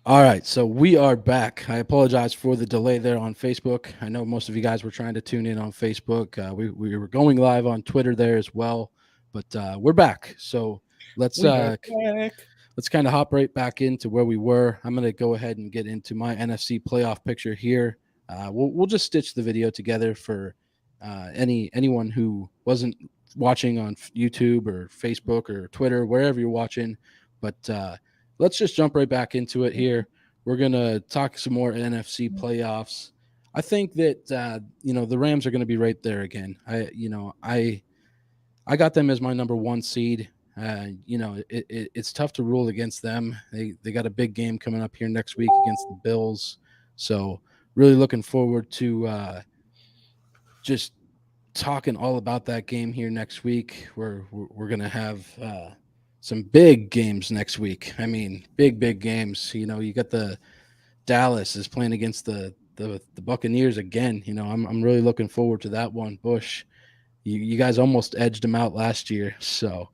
All right, so we are back. I apologize for the delay there on Facebook. I know most of you guys were trying to tune in on Facebook. We were going live on Twitter there as well, but we're back. So let's We are uh, back. let's kind of hop right back into where we were. I'm going to go ahead and get into my NFC playoff picture here. We'll just stitch the video together for anyone who wasn't watching on YouTube or Facebook or Twitter, wherever you're watching. But let's just jump right back into it here. We're gonna talk some more NFC playoffs. I think that the Rams are going to be right there again. I got them as my number one seed. It's tough to rule against them. They got a big game coming up here next week against the Bills, so really looking forward to just talking all about that game here next week. We're gonna have some big games next week. I mean, big games. You got the Dallas is playing against the Buccaneers again. I'm really looking forward to that one. Bush, you guys almost edged them out last year, so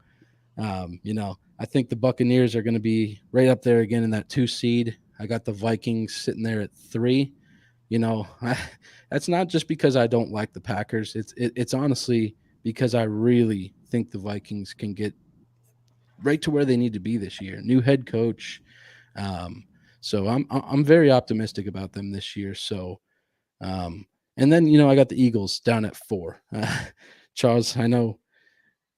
I think the Buccaneers are going to be right up there again in that two seed. I got the Vikings sitting there at three. You know, that's not just because I don't like the Packers. It's honestly because I really think the Vikings can get right to where they need to be this year. New head coach, um, so I'm very optimistic about them this year. So, and then I got the Eagles down at four. Charles, I know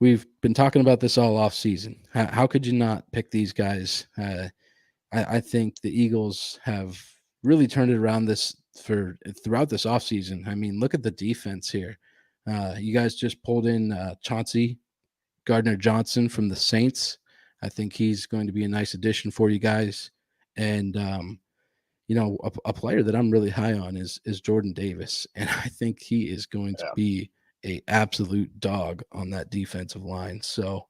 we've been talking about this all off season. How could you not pick these guys? I think the Eagles have really turned it around this for throughout this offseason. I mean, look at the defense here. You guys just pulled in Chauncey Gardner Johnson from the Saints. I think he's going to be a nice addition for you guys. And a player that I'm really high on is Jordan Davis, and I think he is going to Yeah. be a absolute dog on that defensive line. So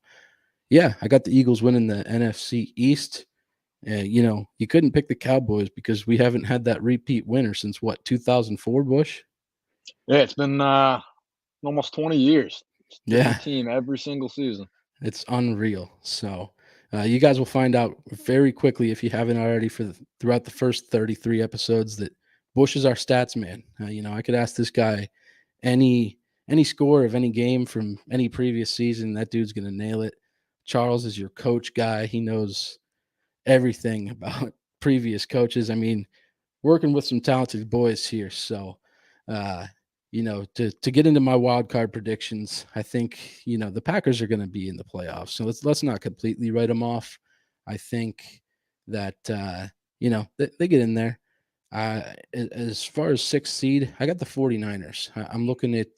yeah, I got the Eagles winning the NFC East. You couldn't pick the Cowboys because we haven't had that repeat winner since what, 2004, Bush? Yeah, it's been almost 20 years. Yeah, Different team every single season. it's unreal. So you guys will find out very quickly if you haven't already throughout the first 33 episodes that Bush is our stats man. I could ask this guy any any score of any game from any previous season. That dude's gonna nail it. Charles is your coach guy. He knows everything about previous coaches. I mean, working with some talented boys here. So, uh, to get into my wild card predictions, I think the Packers are going to be in the playoffs. So let's not completely write them off. I think that they get in there. As far as sixth seed, I got the 49ers. I'm looking at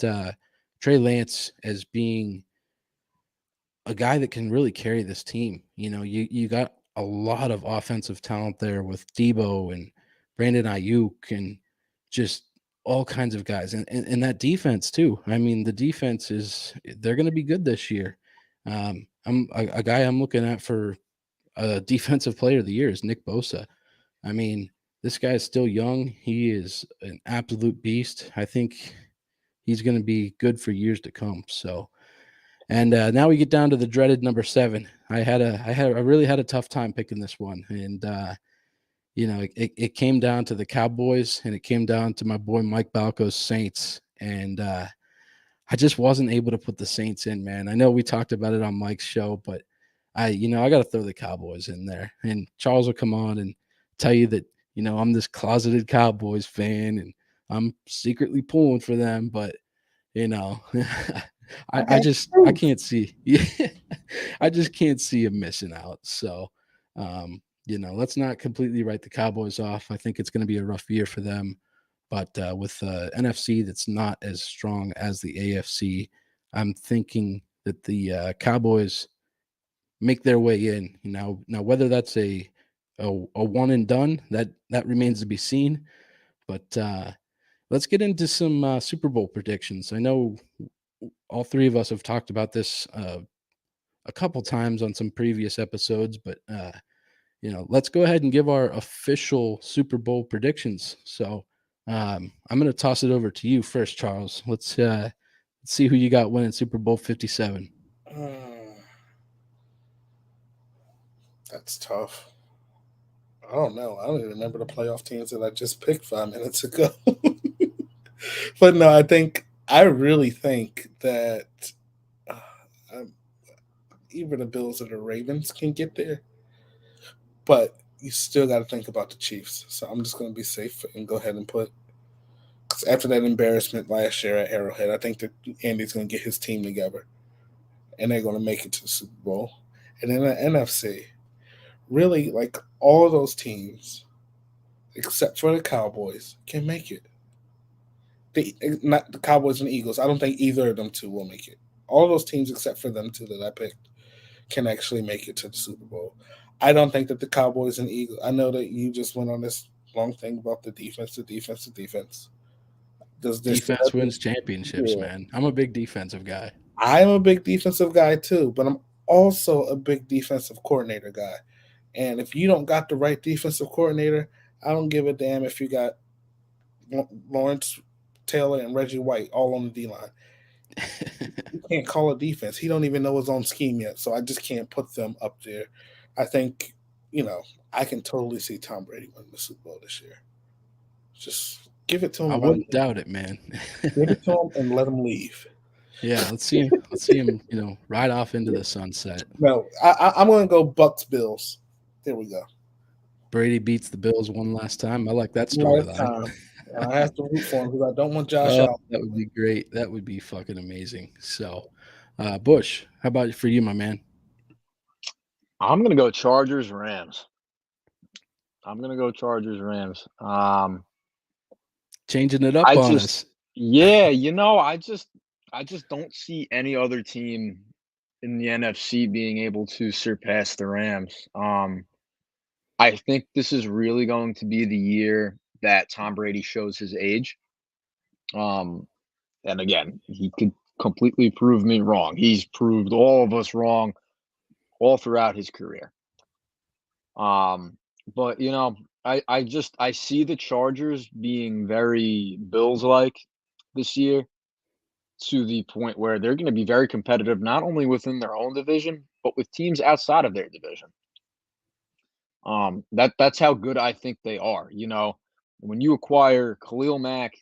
Trey Lance as being a guy that can really carry this team. You got a lot of offensive talent there with Debo and Brandon Ayuk and just all kinds of guys, and that defense too. I mean, the defense they're going to be good this year. I'm a guy I'm looking at for a defensive player of the year is Nick Bosa. I mean, this guy is still young. He is an absolute beast. I think he's going to be good for years to come. So, and now we get down to the dreaded number seven. I really had a tough time picking this one, and it came down to the Cowboys, and it came down to my boy Mike Balco's Saints, and I just wasn't able to put the Saints in. Man, I know we talked about it on Mike's show, but I got to throw the Cowboys in there, and Charles will come on and tell you that I'm this closeted Cowboys fan, and I'm secretly pulling for them, but you know, I I got just I proof. can't see. Yeah, I just can't see him missing out. So, let's not completely write the Cowboys off. I think it's going to be a rough year for them, but with NFC that's not as strong as the AFC, I'm thinking that the Cowboys make their way in. Now whether that's a one and done that remains to be seen. But let's get into some Super Bowl predictions. I know all three of us have talked about this a couple times on some previous episodes, but let's go ahead and give our official Super Bowl predictions. So I'm going to toss it over to you first, Charles. Let's see who you got winning Super Bowl 57. Mm, that's tough. I don't know. I don't even remember the playoff teams that I just picked 5 minutes ago. But no, I really think that uh, um, either the Bills or the Ravens can get there, but you still got to think about the Chiefs. So I'm just going to be safe and go ahead and put. 'Cause after that embarrassment last year at Arrowhead, I think that Andy's going to get his team together and they're going to make it to the Super Bowl. And in the NFC, really, like all of those teams, except for the Cowboys, can make it. Not the Cowboys and the Eagles. I don't think either of them two will make it. All those teams, except for them two that I picked, can actually make it to the Super Bowl. I don't think that the Cowboys and Eagles. I know that you just went on this long thing about the defense, the defense, the defense. Does this? Defense wins championships, Yeah, man. I'm a big defensive guy. I'm a big defensive guy too, but I'm also a big defensive coordinator guy. And if you don't got the right defensive coordinator, I don't give a damn if you got Lawrence Taylor and Reggie White all on the D line. He can't call a defense. He don't even know his own scheme yet. So I just can't put them up there. I think, you know, I can totally see Tom Brady win the Super Bowl this year. Just give it to him I and let him wouldn't doubt it, man. give it to him and let him leave. Yeah, let's see him. Let's see him. Ride off into the sunset. No, I'm going to go Bucks Bills. There we go. Brady beats the Bills one last time. I like that Last storyline. time. I have to root for him because I don't want Josh Oh, out. that would be great. That would be fucking amazing. So, Bush, how about for you, my man? I'm gonna go Chargers Rams. I'm gonna go Chargers Rams. Changing it up I on just us. yeah, I just don't see any other team in the NFC being able to surpass the Rams. I think this is really going to be the year that Tom Brady shows his age. Um, and again, he could completely prove me wrong. He's proved all of us wrong all throughout his career. Um, but I see the Chargers being very Bills like this year to the point where they're going to be very competitive, not only within their own division, but with teams outside of their division. That's how good I think they are. When you acquire Khalil Mack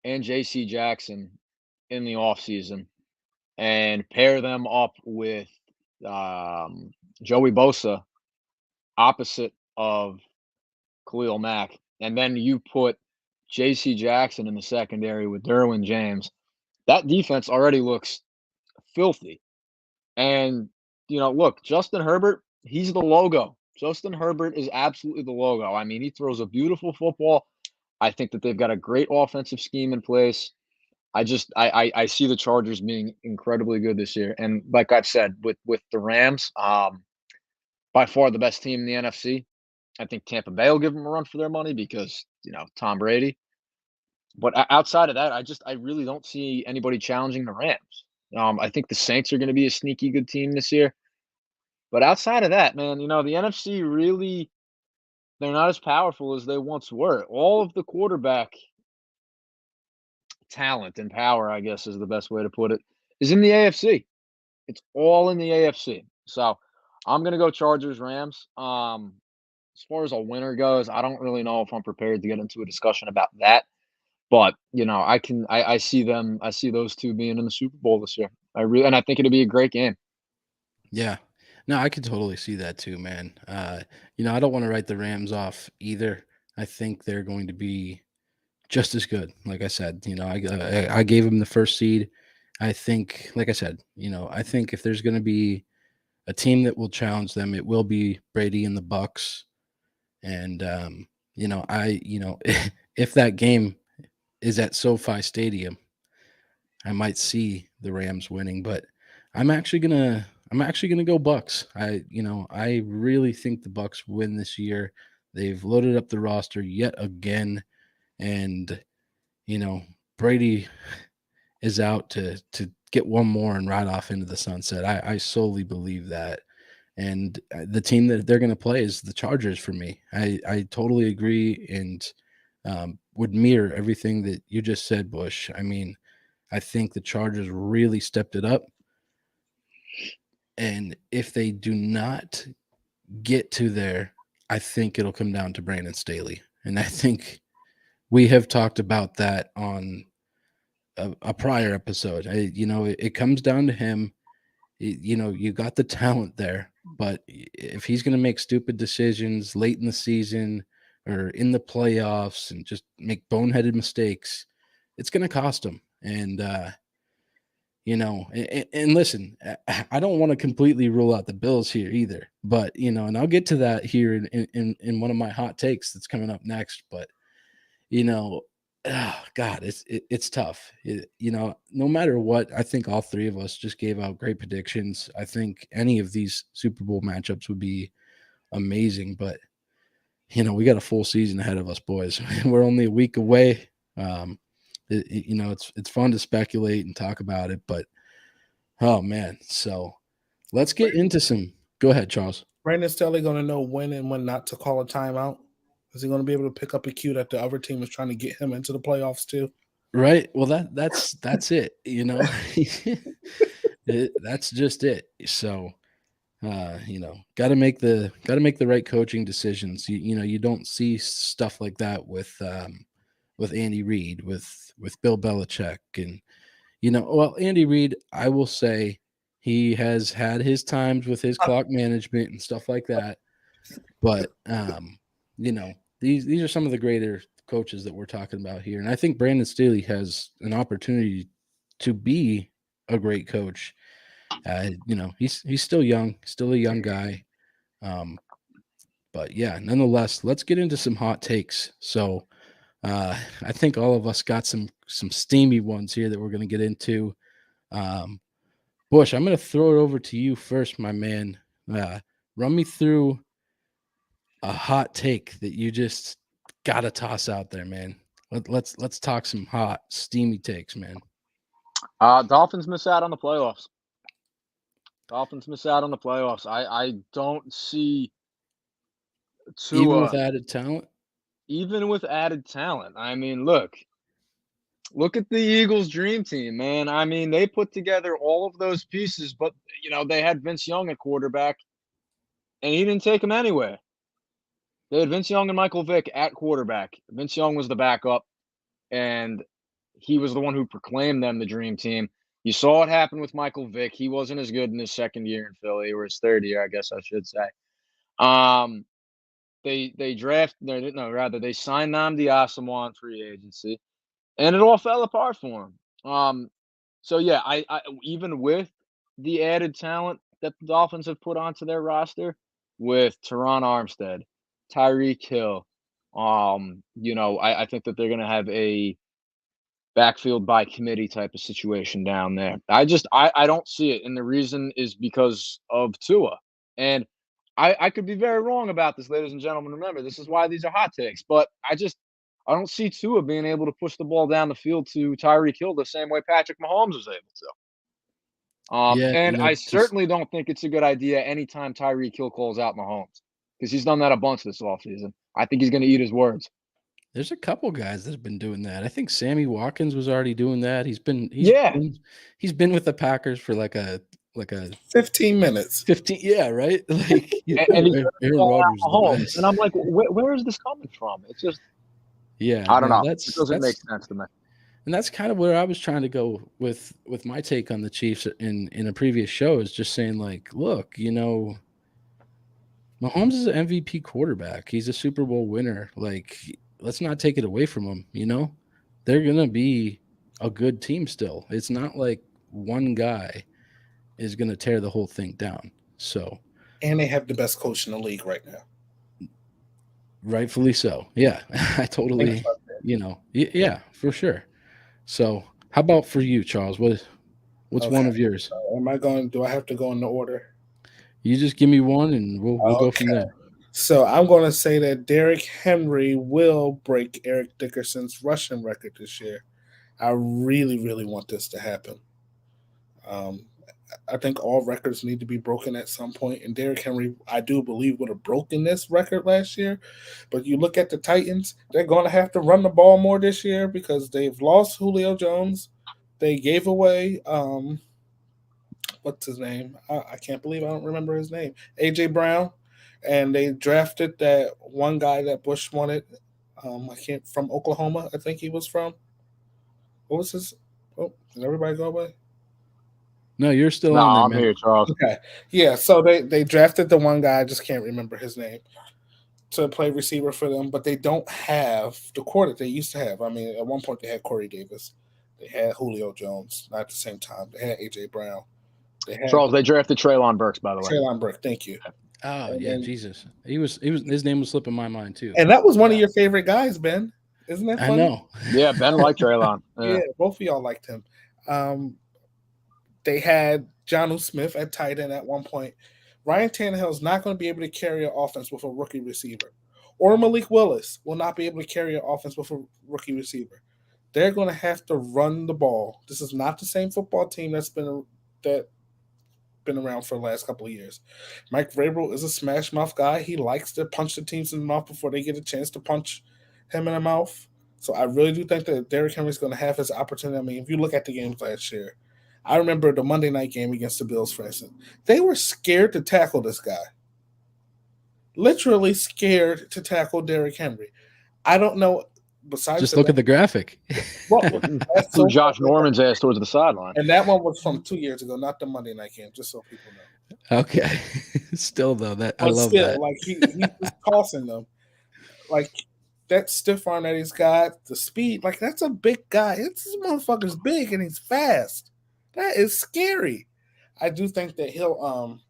and J.C. Jackson in the offseason and pair them up with Joey Bosa opposite of Khalil Mack, and then you put J.C. Jackson in the secondary with Derwin James, that defense already looks filthy. And, look, Justin Herbert, he's the logo. Justin Herbert is absolutely the logo. I mean, he throws a beautiful football. I think that they've got a great offensive scheme in place. I see the Chargers being incredibly good this year. And like I've said, with the Rams, by far the best team in the NFC. I think Tampa Bay will give them a run for their money because, Tom Brady. But outside of that, I really don't see anybody challenging the Rams. I think the Saints are going to be a sneaky good team this year. But outside of that, man, the NFC really, they're not as powerful as they once were. All of the quarterback talent and power, I guess is the best way to put it, is in the AFC. It's all in the AFC. So I'm gonna go Chargers Rams. As far as a winner goes, I don't really know if I'm prepared to get into a discussion about that. But I see those two being in the Super Bowl this year. I think it'll be a great game. Yeah. No, I could totally see that too, man. I don't want to write the Rams off either. I think they're going to be just as good. Like I said, I gave them the first seed. I think, like I said, I think if there's going to be a team that will challenge them, it will be Brady and the Bucks. And if that game is at SoFi Stadium, I might see the Rams winning, but I'm actually gonna I'm actually gonna go Bucks. I really think the Bucks win this year. They've loaded up the roster yet again, and you know Brady is out to get one more and ride off into the sunset. I solely believe that. And the team that they're going to play is the Chargers for me. I totally agree and would mirror everything that you just said, Bush. I mean, I think the Chargers really stepped it up. And if they do not get to their I think it'll come down to Brandon Staley. And I think we have talked about that on a prior episode. It comes down to him. You got the talent there, but if he's going to make stupid decisions late in the season or in the playoffs and just make boneheaded mistakes, it's going to cost him. And, and listen, I don't want to completely rule out the Bills here either, but, and I'll get to that here in one of my hot takes that's coming up next. But, God, it's tough. No matter what, I think all three of us just gave out great predictions. I think any of these Super Bowl matchups would be amazing, but we got a full season ahead of us, boys. We're only a week away. It's fun to speculate and talk about it, but oh man. So let's get into some. Go ahead, Charles. Brandon Staley going to know when and when not to call a timeout. Is he going to be able to pick up a cue that the other team is trying to get him into the playoffs too? Right. Well, that's it. That's just it. So, got to make the right coaching decisions. You don't see stuff like that with Andy Reid, with Bill Belichick, and Andy Reid, I will say he has had his times with his clock management and stuff like that, but these are some of the greater coaches that we're talking about here, and I think Brandon Staley has an opportunity to be a great coach. He's still young, still a young guy. But yeah, nonetheless, let's get into some hot takes. So I think all of us got some steamy ones here that we're going to get into. Bush, I'm going to throw it over to you first, my man. Run me through a hot take that you just got to toss out there, man. Let's talk some hot, steamy takes, man. Dolphins miss out on the playoffs. I don't see Tua, even with added talent. Even with added talent. I mean, look at the Eagles' dream team, man. I mean, they put together all of those pieces, but they had Vince Young at quarterback, and he didn't take them anywhere. They had Vince Young and Michael Vick at quarterback. Vince Young was the backup, and he was the one who proclaimed them the dream team. You saw what happened with Michael Vick. He wasn't as good in his second year in Philly, or his third year, I guess I should say. They signed Nnamdi Asomugha on free agency, and it all fell apart for him. So yeah, I even with the added talent that the Dolphins have put onto their roster with Teron Armstead, Tyreek Hill, I think that they're gonna have a backfield by committee type of situation down there. I don't see it, and the reason is because of Tua. And I could be very wrong about this, ladies and gentlemen. Remember, this is why these are hot takes. But I don't see Tua being able to push the ball down the field to Tyreek Hill the same way Patrick Mahomes was able to. And I certainly don't think it's a good idea anytime Tyreek Hill calls out Mahomes, because he's done that a bunch this offseason. I think he's going to eat his words. There's a couple guys that have been doing that. I think Sammy Watkins was already doing that. He's been with the Packers for like a 15 minutes. 15, yeah, right. Like Aaron Rodgers. And I'm like, where is this coming from? It's just, I don't know. It doesn't make sense to me. And that's kind of where I was trying to go with my take on the Chiefs in a previous show, is just saying, like, look, Mahomes is an MVP quarterback. He's a Super Bowl winner. Like, let's not take it away from him. They're going to be a good team still. It's not like one guy is going to tear the whole thing down. So, and they have the best coach in the league right now. Rightfully so. Yeah, I totally, yeah, for sure. So how about for you, Charles? What's one of yours? Do I have to go in the order? You just give me one and we'll go from there. So I'm going to say that Derrick Henry will break Eric Dickerson's rushing record this year. I really, really want this to happen. I think all records need to be broken at some point. And Derrick Henry, I do believe, would have broken this record last year. But you look at the Titans, they're going to have to run the ball more this year because they've lost Julio Jones. They gave away, what's his name? I can't believe I don't remember his name. A.J. Brown. and they drafted that one guy that Bush wanted. I can't from Oklahoma. I think he was from. What was his? Oh, did everybody go away? No, you're still No, on there, I'm man. here, Charles. Okay, yeah. So they drafted the one guy. I just can't remember his name to play receiver for them, but they don't have the core that they used to have. I mean, at one point they had Corey Davis, they had Julio Jones. Not at the same time, they had AJ Brown. They had Charles, they drafted Traylon Burks, by the way. Traylon Burke. Thank you. Oh And yeah, then- Jesus. He was his name was slipping my mind too. And that was one of your favorite guys, Ben. Isn't that I funny? know. Yeah, Ben liked Traylon. Yeah, both of y'all liked him. They had Jonnu Smith at tight end at one point. Ryan Tannehill is not going to be able to carry an offense with a rookie receiver. Or Malik Willis will not be able to carry an offense with a rookie receiver. They're going to have to run the ball. This is not the same football team that's been around for the last couple of years. Mike Vrabel is a smash mouth guy. He likes to punch the teams in the mouth before they get a chance to punch him in the mouth. So I really do think that Derrick Henry is going to have his opportunity. I mean, if you look at the games last year, I remember the Monday night game against the Bills, for instance. They were scared to tackle this guy. Literally scared to tackle Derrick Henry. I don't know. Besides, Just look at the graphic. well, that's Threw so Josh Norman's ass towards the sideline. And that one was from 2 years ago, not the Monday night game, just so people know. Okay. Still though, that I But love still, that. like he's just tossing them. Like that stiff arm that he's got, the speed, like that's a big guy. This motherfucker's big and he's fast. That is scary. I do think that he'll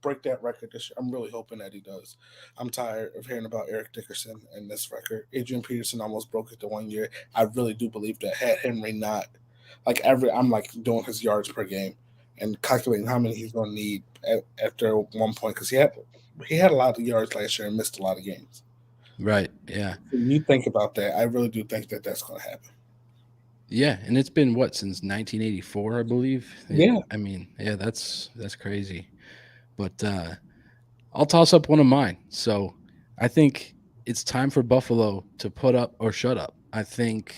break that record this year. I'm really hoping that he does. I'm tired of hearing about Eric Dickerson and this record. Adrian Peterson almost broke it the 1 year. I really do believe that had Henry not, I'm like doing his yards per game and calculating how many he's going to need after one point because he had a lot of yards last year and missed a lot of games. Right. Yeah. When you think about that, I really do think that that's going to happen. Yeah, and it's been what since 1984, I believe. Yeah. I mean, yeah, that's crazy. But I'll toss up one of mine. So I think it's time for Buffalo to put up or shut up. I think,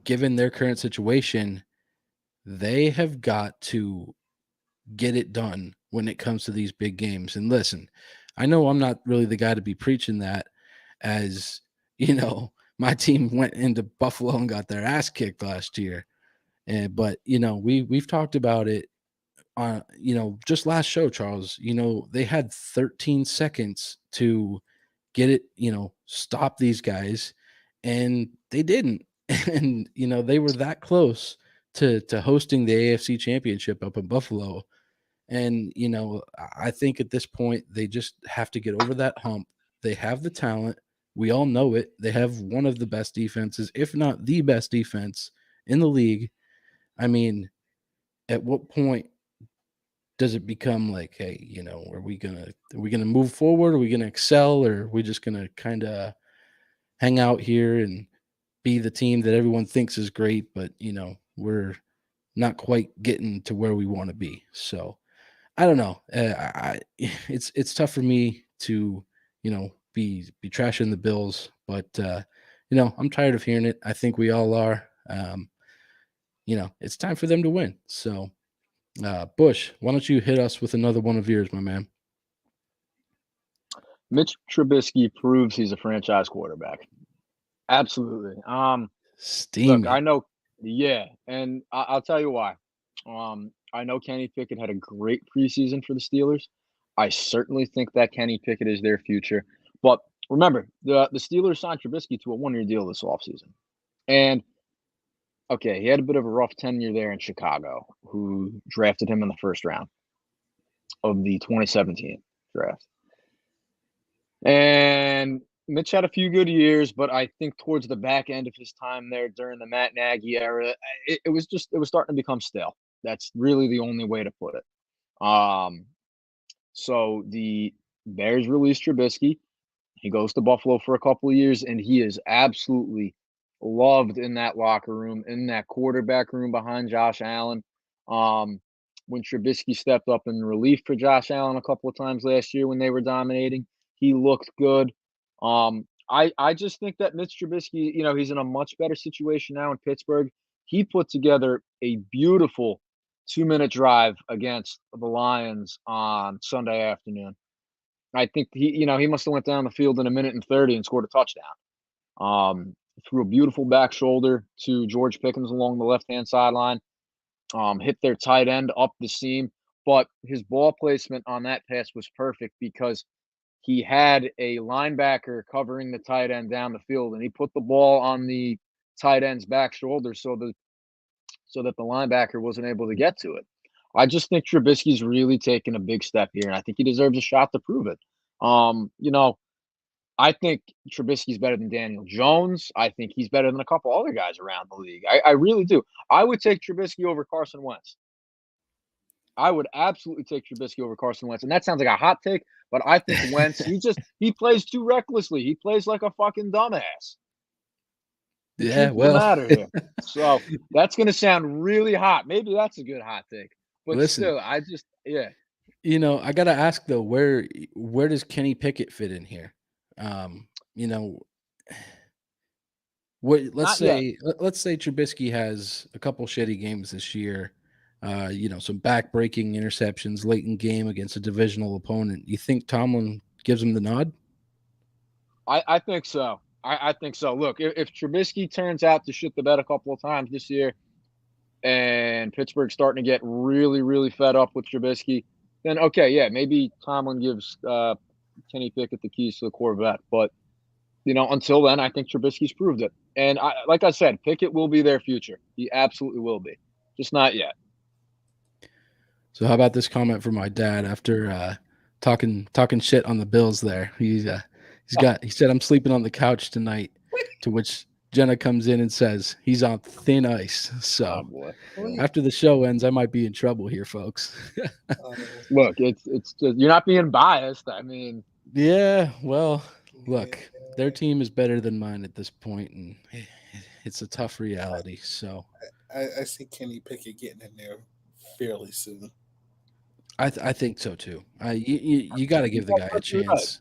given their current situation, they have got to get it done when it comes to these big games. And listen, I know I'm not really the guy to be preaching that, as my team went into Buffalo and got their ass kicked last year. But we've talked about it on just last show, Charles. They had 13 seconds to get it, stop these guys, and they didn't. And they were that close to hosting the AFC Championship up in Buffalo. And I think at this point they just have to get over that hump. They have the talent. We all know it. They have one of the best defenses, if not the best defense in the league. I mean, at what point does it become like, hey, are we gonna move forward? Are we gonna excel, or are we just gonna kind of hang out here and be the team that everyone thinks is great, but we're not quite getting to where we want to be? So I don't know. It's tough for me to be trashing the Bills, but I'm tired of hearing it. I think we all are. It's time for them to win. So, Bush, why don't you hit us with another one of yours, my man? Mitch Trubisky proves he's a franchise quarterback. Absolutely. Steamy. Look, I know. Yeah, and I'll tell you why. I know Kenny Pickett had a great preseason for the Steelers. I certainly think that Kenny Pickett is their future. But remember, the Steelers signed Trubisky to a one-year deal this offseason. And, okay, he had a bit of a rough tenure there in Chicago, who drafted him in the first round of the 2017 draft. And Mitch had a few good years, but I think towards the back end of his time there during the Matt Nagy era, it was starting to become stale. That's really the only way to put it. So the Bears released Trubisky. He goes to Buffalo for a couple of years, and he is absolutely loved in that locker room, in that quarterback room behind Josh Allen. When Trubisky stepped up in relief for Josh Allen a couple of times last year when they were dominating, he looked good. I just think that Mitch Trubisky, he's in a much better situation now in Pittsburgh. He put together a beautiful 2-minute drive against the Lions on Sunday afternoon. I think he must have went down the field in a minute and 30 and scored a touchdown. Threw a beautiful back shoulder to George Pickens along the left-hand sideline. Hit their tight end up the seam, but his ball placement on that pass was perfect because he had a linebacker covering the tight end down the field, and he put the ball on the tight end's back shoulder so that the linebacker wasn't able to get to it. I just think Trubisky's really taken a big step here, and I think he deserves a shot to prove it. I think Trubisky's better than Daniel Jones. I think he's better than a couple other guys around the league. I really do. I would take Trubisky over Carson Wentz. I would absolutely take Trubisky over Carson Wentz. And that sounds like a hot take, but I think Wentz, he plays too recklessly. He plays like a fucking dumbass. Yeah, Truth of the well, matter here. So that's going to sound really hot. Maybe that's a good hot take. But listen, still, I just, yeah. I got to ask though, where does Kenny Pickett fit in here? What Not yet. let's say Trubisky has a couple shitty games this year. Some back-breaking interceptions late in game against a divisional opponent. You think Tomlin gives him the nod? I think so. I think so. Look, if Trubisky turns out to shit the bed a couple of times this year, and Pittsburgh's starting to get really, really fed up with Trubisky, then okay, yeah, maybe Tomlin gives Kenny Pickett the keys to the Corvette. But until then, I think Trubisky's proved it. And like I said, Pickett will be their future. He absolutely will be. Just not yet. So how about this comment from my dad after talking shit on the Bills there? He said, "I'm sleeping on the couch tonight," to which Jenna comes in and says he's on thin ice. So after the show ends, I might be in trouble here, folks. Look, it's just, you're not being biased. I mean, yeah, well, look, their team is better than mine at this point, and it's a tough reality. So I see Kenny Pickett getting in there fairly soon. I think so too. You got to give the guy a chance.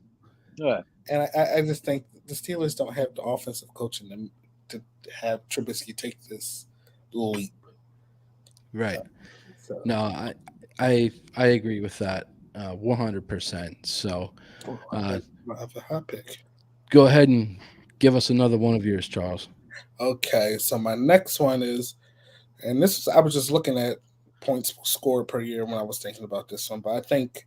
Yeah. And I just think the Steelers don't have the offensive coaching to have Trubisky take this leap. Right. So. No, I agree with that 100%. So I have a hot pick. Go ahead and give us another one of yours, Charles. Okay, so my next one is, and I was just looking at points scored per year when I was thinking about this one, but I think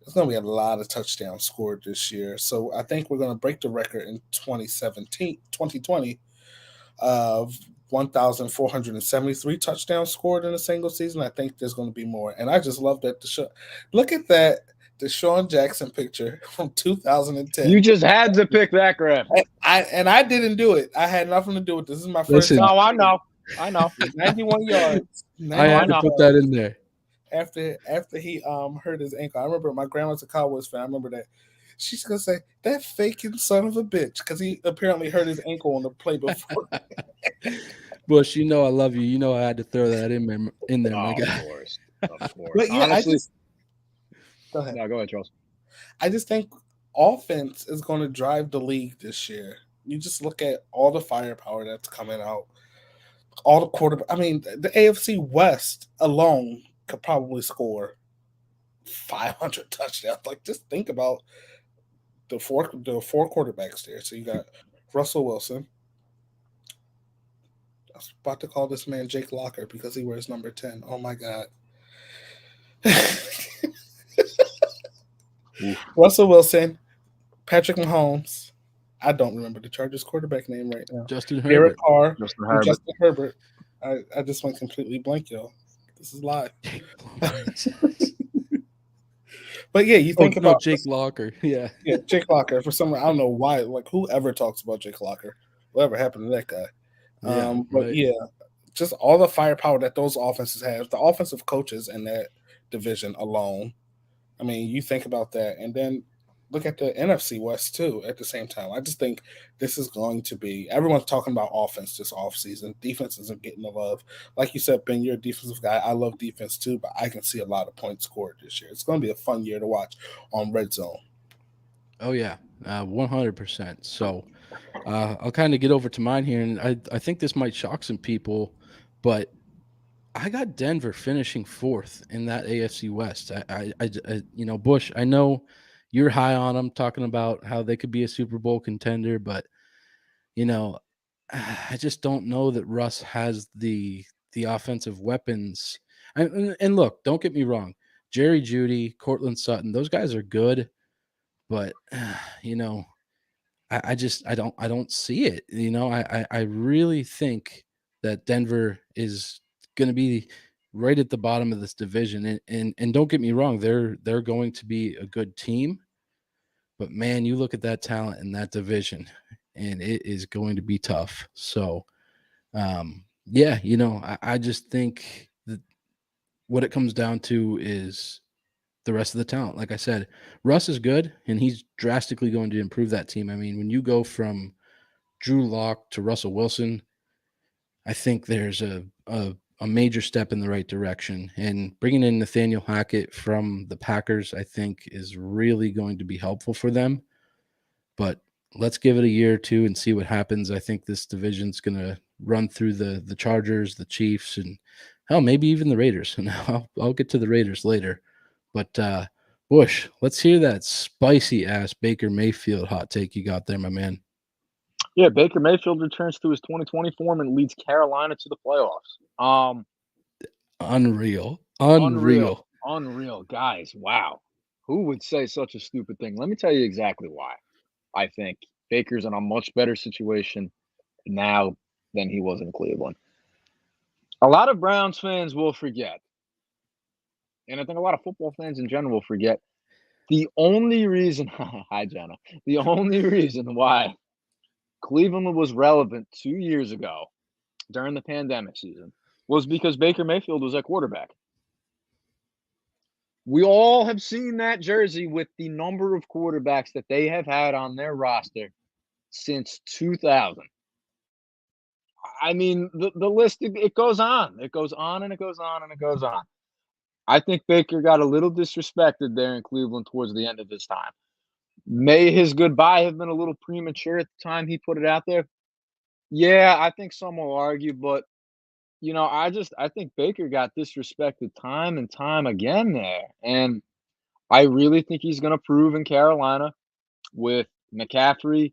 there's going to be a lot of touchdowns scored this year. So I think we're going to break the record in 2020 of 1,473 touchdowns scored in a single season. I think there's going to be more. And I just love that. Look at that Deshaun Jackson picture from 2010. You just had to pick that graph. I didn't do it. I had nothing to do with this. This is my first time. No, I know. 91 yards. I had to put that in there. After he hurt his ankle. I remember my grandma's a Cowboys fan. I remember that. She's going to say, that faking son of a bitch, because he apparently hurt his ankle on the play before. Bush, I love you. I had to throw that in there, my guy. Of course. But yeah, honestly, go ahead. No, go ahead, Charles. I just think offense is going to drive the league this year. You just look at all the firepower that's coming out. All the quarterback. I mean, the AFC West alone could probably score 500 touchdowns. Like, just think about the four quarterbacks there. So you got Russell Wilson. I was about to call this man Jake Locker because he wears number 10. Oh my God. Russell Wilson, Patrick Mahomes. I don't remember the Chargers quarterback name right now. Justin Herbert. Justin Herbert. I just went completely blank, y'all. This is live. But yeah, you think about Jake Locker. Yeah, Jake Locker. For some reason, I don't know why. Like, whoever talks about Jake Locker, whatever happened to that guy? But yeah, just all the firepower that those offenses have, the offensive coaches in that division alone. I mean, you think about that, and then look at the NFC West too at the same time. I just think this is going to be – everyone's talking about offense this offseason. Defense isn't getting the love. Like you said, Ben, you're a defensive guy. I love defense too, but I can see a lot of points scored this year. It's going to be a fun year to watch on Red Zone. Oh, yeah, 100%. So I'll kind of get over to mine here, and I think this might shock some people, but I got Denver finishing fourth in that AFC West. I Bush, I know you're high on them, talking about how they could be a Super Bowl contender, but I just don't know that Russ has the offensive weapons. And look, don't get me wrong, Jerry Jeudy, Cortland Sutton, those guys are good, but I don't see it. I really think that Denver is going to be right at the bottom of this division, and don't get me wrong, they're going to be a good team, but man, you look at that talent in that division, and it is going to be tough. So, yeah, I just think that what it comes down to is the rest of the talent. Like I said, Russ is good, and he's drastically going to improve that team. I mean, when you go from Drew Lock to Russell Wilson, I think there's a major step in the right direction. And bringing in Nathaniel Hackett from the Packers, I think, is really going to be helpful for them. But let's give it a year or two and see what happens. I think this division's going to run through the Chargers, the Chiefs, and hell, maybe even the Raiders. And I'll get to the Raiders later. But Bush, let's hear that spicy ass Baker Mayfield hot take you got there, my man. Yeah, Baker Mayfield returns to his 2020 form and leads Carolina to the playoffs. Unreal. Unreal, guys. Wow. Who would say such a stupid thing? Let me tell you exactly why. I think Baker's in a much better situation now than he was in Cleveland. A lot of Browns fans will forget, and I think a lot of football fans in general will forget, the only reason, hi, Jenna, the only reason why Cleveland was relevant 2 years ago during the pandemic season was because Baker Mayfield was at quarterback. We all have seen that jersey with the number of quarterbacks that they have had on their roster since 2000. I mean, the list, it goes on. It goes on and it goes on and it goes on. I think Baker got a little disrespected there in Cleveland towards the end of his time. May his goodbye have been a little premature at the time he put it out there? Yeah, I think some will argue, but I think Baker got disrespected time and time again there. And I really think he's going to prove in Carolina with McCaffrey,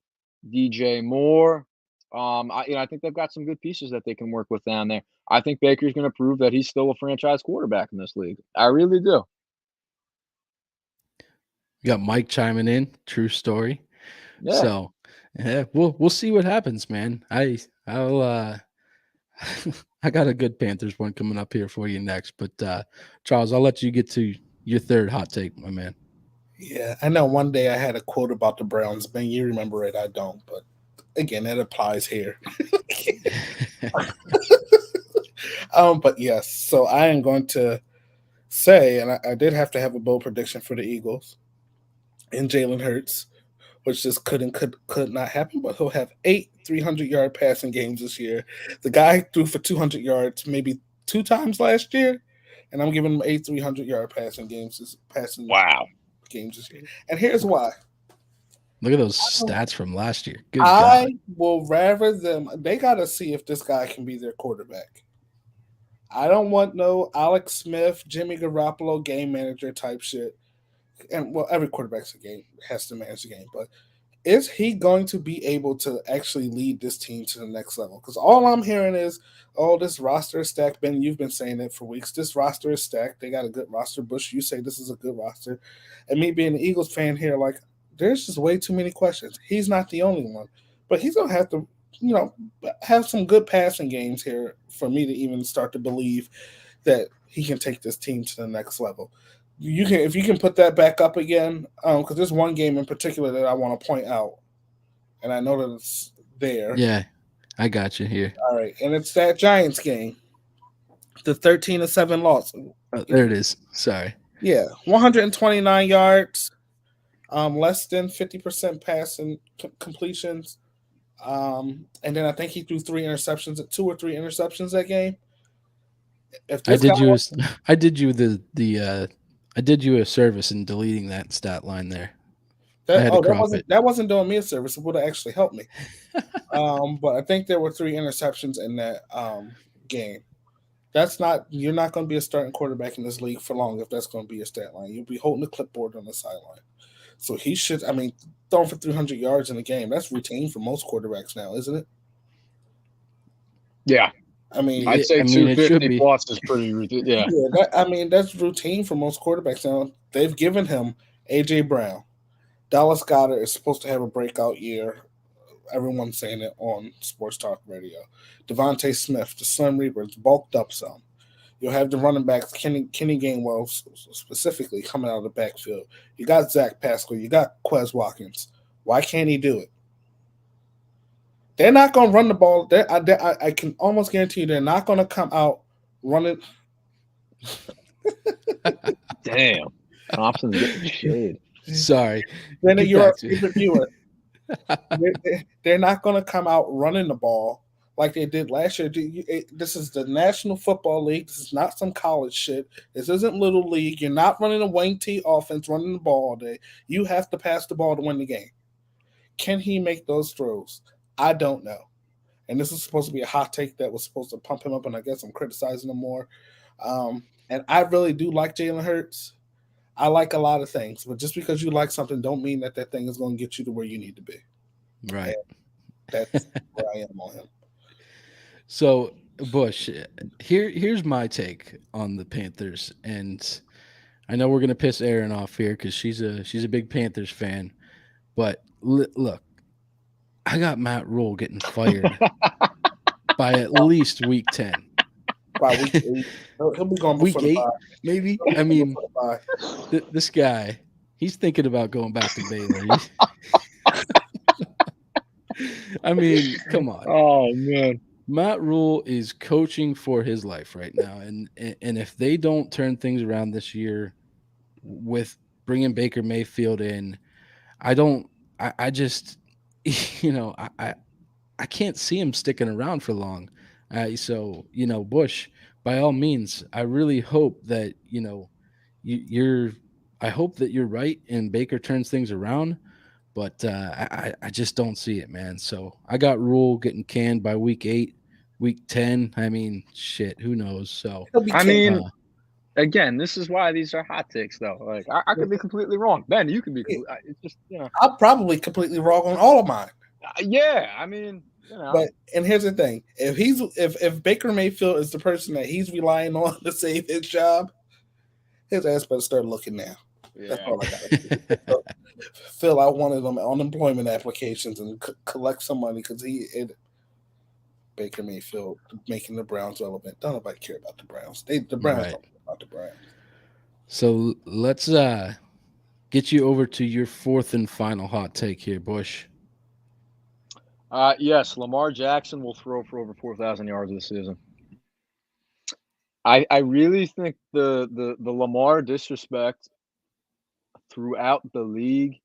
DJ Moore. I think they've got some good pieces that they can work with down there. I think Baker's going to prove that he's still a franchise quarterback in this league. I really do. You got Mike chiming in. True story. Yeah. So, yeah, we'll see what happens, man. I'll I got a good Panthers one coming up here for you next. But Charles, I'll let you get to your third hot take, my man. Yeah, I know one day I had a quote about the Browns. Ben, you remember it, I don't, but again, it applies here. But yes, so I am going to say, and I did have to have a bold prediction for the Eagles and Jalen Hurts, which just could not happen, but he'll have 8 300-yard passing games this year. The guy threw for 200 yards maybe 2 times last year, and I'm giving him 8 300-yard passing games this year. And here's why. Look at those stats from last year. Good I God. will rather them. They got to see if this guy can be their quarterback. I don't want no Alex Smith, Jimmy Garoppolo game manager type shit. And well, every quarterback's has to manage the game, but is he going to be able to actually lead this team to the next level? Because all I'm hearing is, oh, this roster is stacked. Ben, you've been saying it for weeks. This roster is stacked. They got a good roster. Bush, you say this is a good roster. And me being an Eagles fan here, like, there's just way too many questions. He's not the only one. But he's going to have to, have some good passing games here for me to even start to believe that he can take this team to the next level. If you can put that back up again, because there's one game in particular that I want to point out, and I know that it's there. Yeah, I got you here. All right, and it's that Giants game, the 13-7 loss. Oh, there it is. Sorry. Yeah, 129 yards, less than 50% passing completions, and then I think he threw 2 or 3 interceptions that game. I did you a service in deleting that stat line there. That wasn't doing me a service. It would have actually helped me. But I think there were 3 interceptions in that game. You're not going to be a starting quarterback in this league for long if that's going to be your stat line. You'll be holding the clipboard on the sideline. So he should, I mean, throwing for 300 yards in a game, that's routine for most quarterbacks now, isn't it? Yeah, I mean, I'd say I mean, it should 250 be. plus is pretty routine. Yeah. yeah, I mean, that's routine for most quarterbacks now. They've given him A.J. Brown. Dallas Goddard is supposed to have a breakout year. Everyone's saying it on sports talk radio. Devontae Smith, the Slim Reapers, bulked up some. You'll have the running backs, Kenny Gainwell specifically, coming out of the backfield. You got Zach Pascal. You got Quez Watkins. Why can't he do it? They're not going to run the ball. I can almost guarantee you they're not going to come out running. Damn. Thompson's getting shade. Sorry. Then Get you're back to a it. reviewer. They're not going to come out running the ball like they did last year. This is the National Football League. This is not some college shit. This isn't Little League. You're not running a Wayne T offense, running the ball all day. You have to pass the ball to win the game. Can he make those throws? I don't know. And this is supposed to be a hot take that was supposed to pump him up, and I guess I'm criticizing him more. And I really do like Jalen Hurts. I like a lot of things, but just because you like something don't mean that thing is going to get you to where you need to be. Right. And that's where I am on him. So, Bush, here's my take on the Panthers, and I know we're gonna piss Erin off here because she's a big Panthers fan, but look, I got Matt Rule getting fired by at least week 10. By week 8, he'll be gone Week before the 8, bye. maybe. I mean, Before the bye. this guy, he's thinking about going back to Baylor. I mean, come on. Oh, man. Matt Rule is coaching for his life right now, and if they don't turn things around this year with bringing Baker Mayfield in, I just, I can't see him sticking around for long. So Bush, by all means, I really hope that I hope that you're right and Baker turns things around. But I just don't see it, man. So I got Rule getting canned by week 8, week 10. I mean, shit, who knows? So He'll be I canned. mean, again, this is why these are hot takes, though. Like, I could be completely wrong. Ben, you could be. It's just, I'm probably completely wrong on all of mine. Yeah, I mean, But and here's the thing: if Baker Mayfield is the person that he's relying on to save his job, his ass better start looking now. That's yeah. all I got. So, fill out one of them unemployment applications and collect some money because Baker Mayfield making the Browns relevant. Don't nobody care about the Browns. The Browns Right. don't care about the Browns. So let's get you over to your fourth and final hot take here, Bush. Yes, Lamar Jackson will throw for over 4,000 yards this season. I really think the Lamar disrespect throughout the league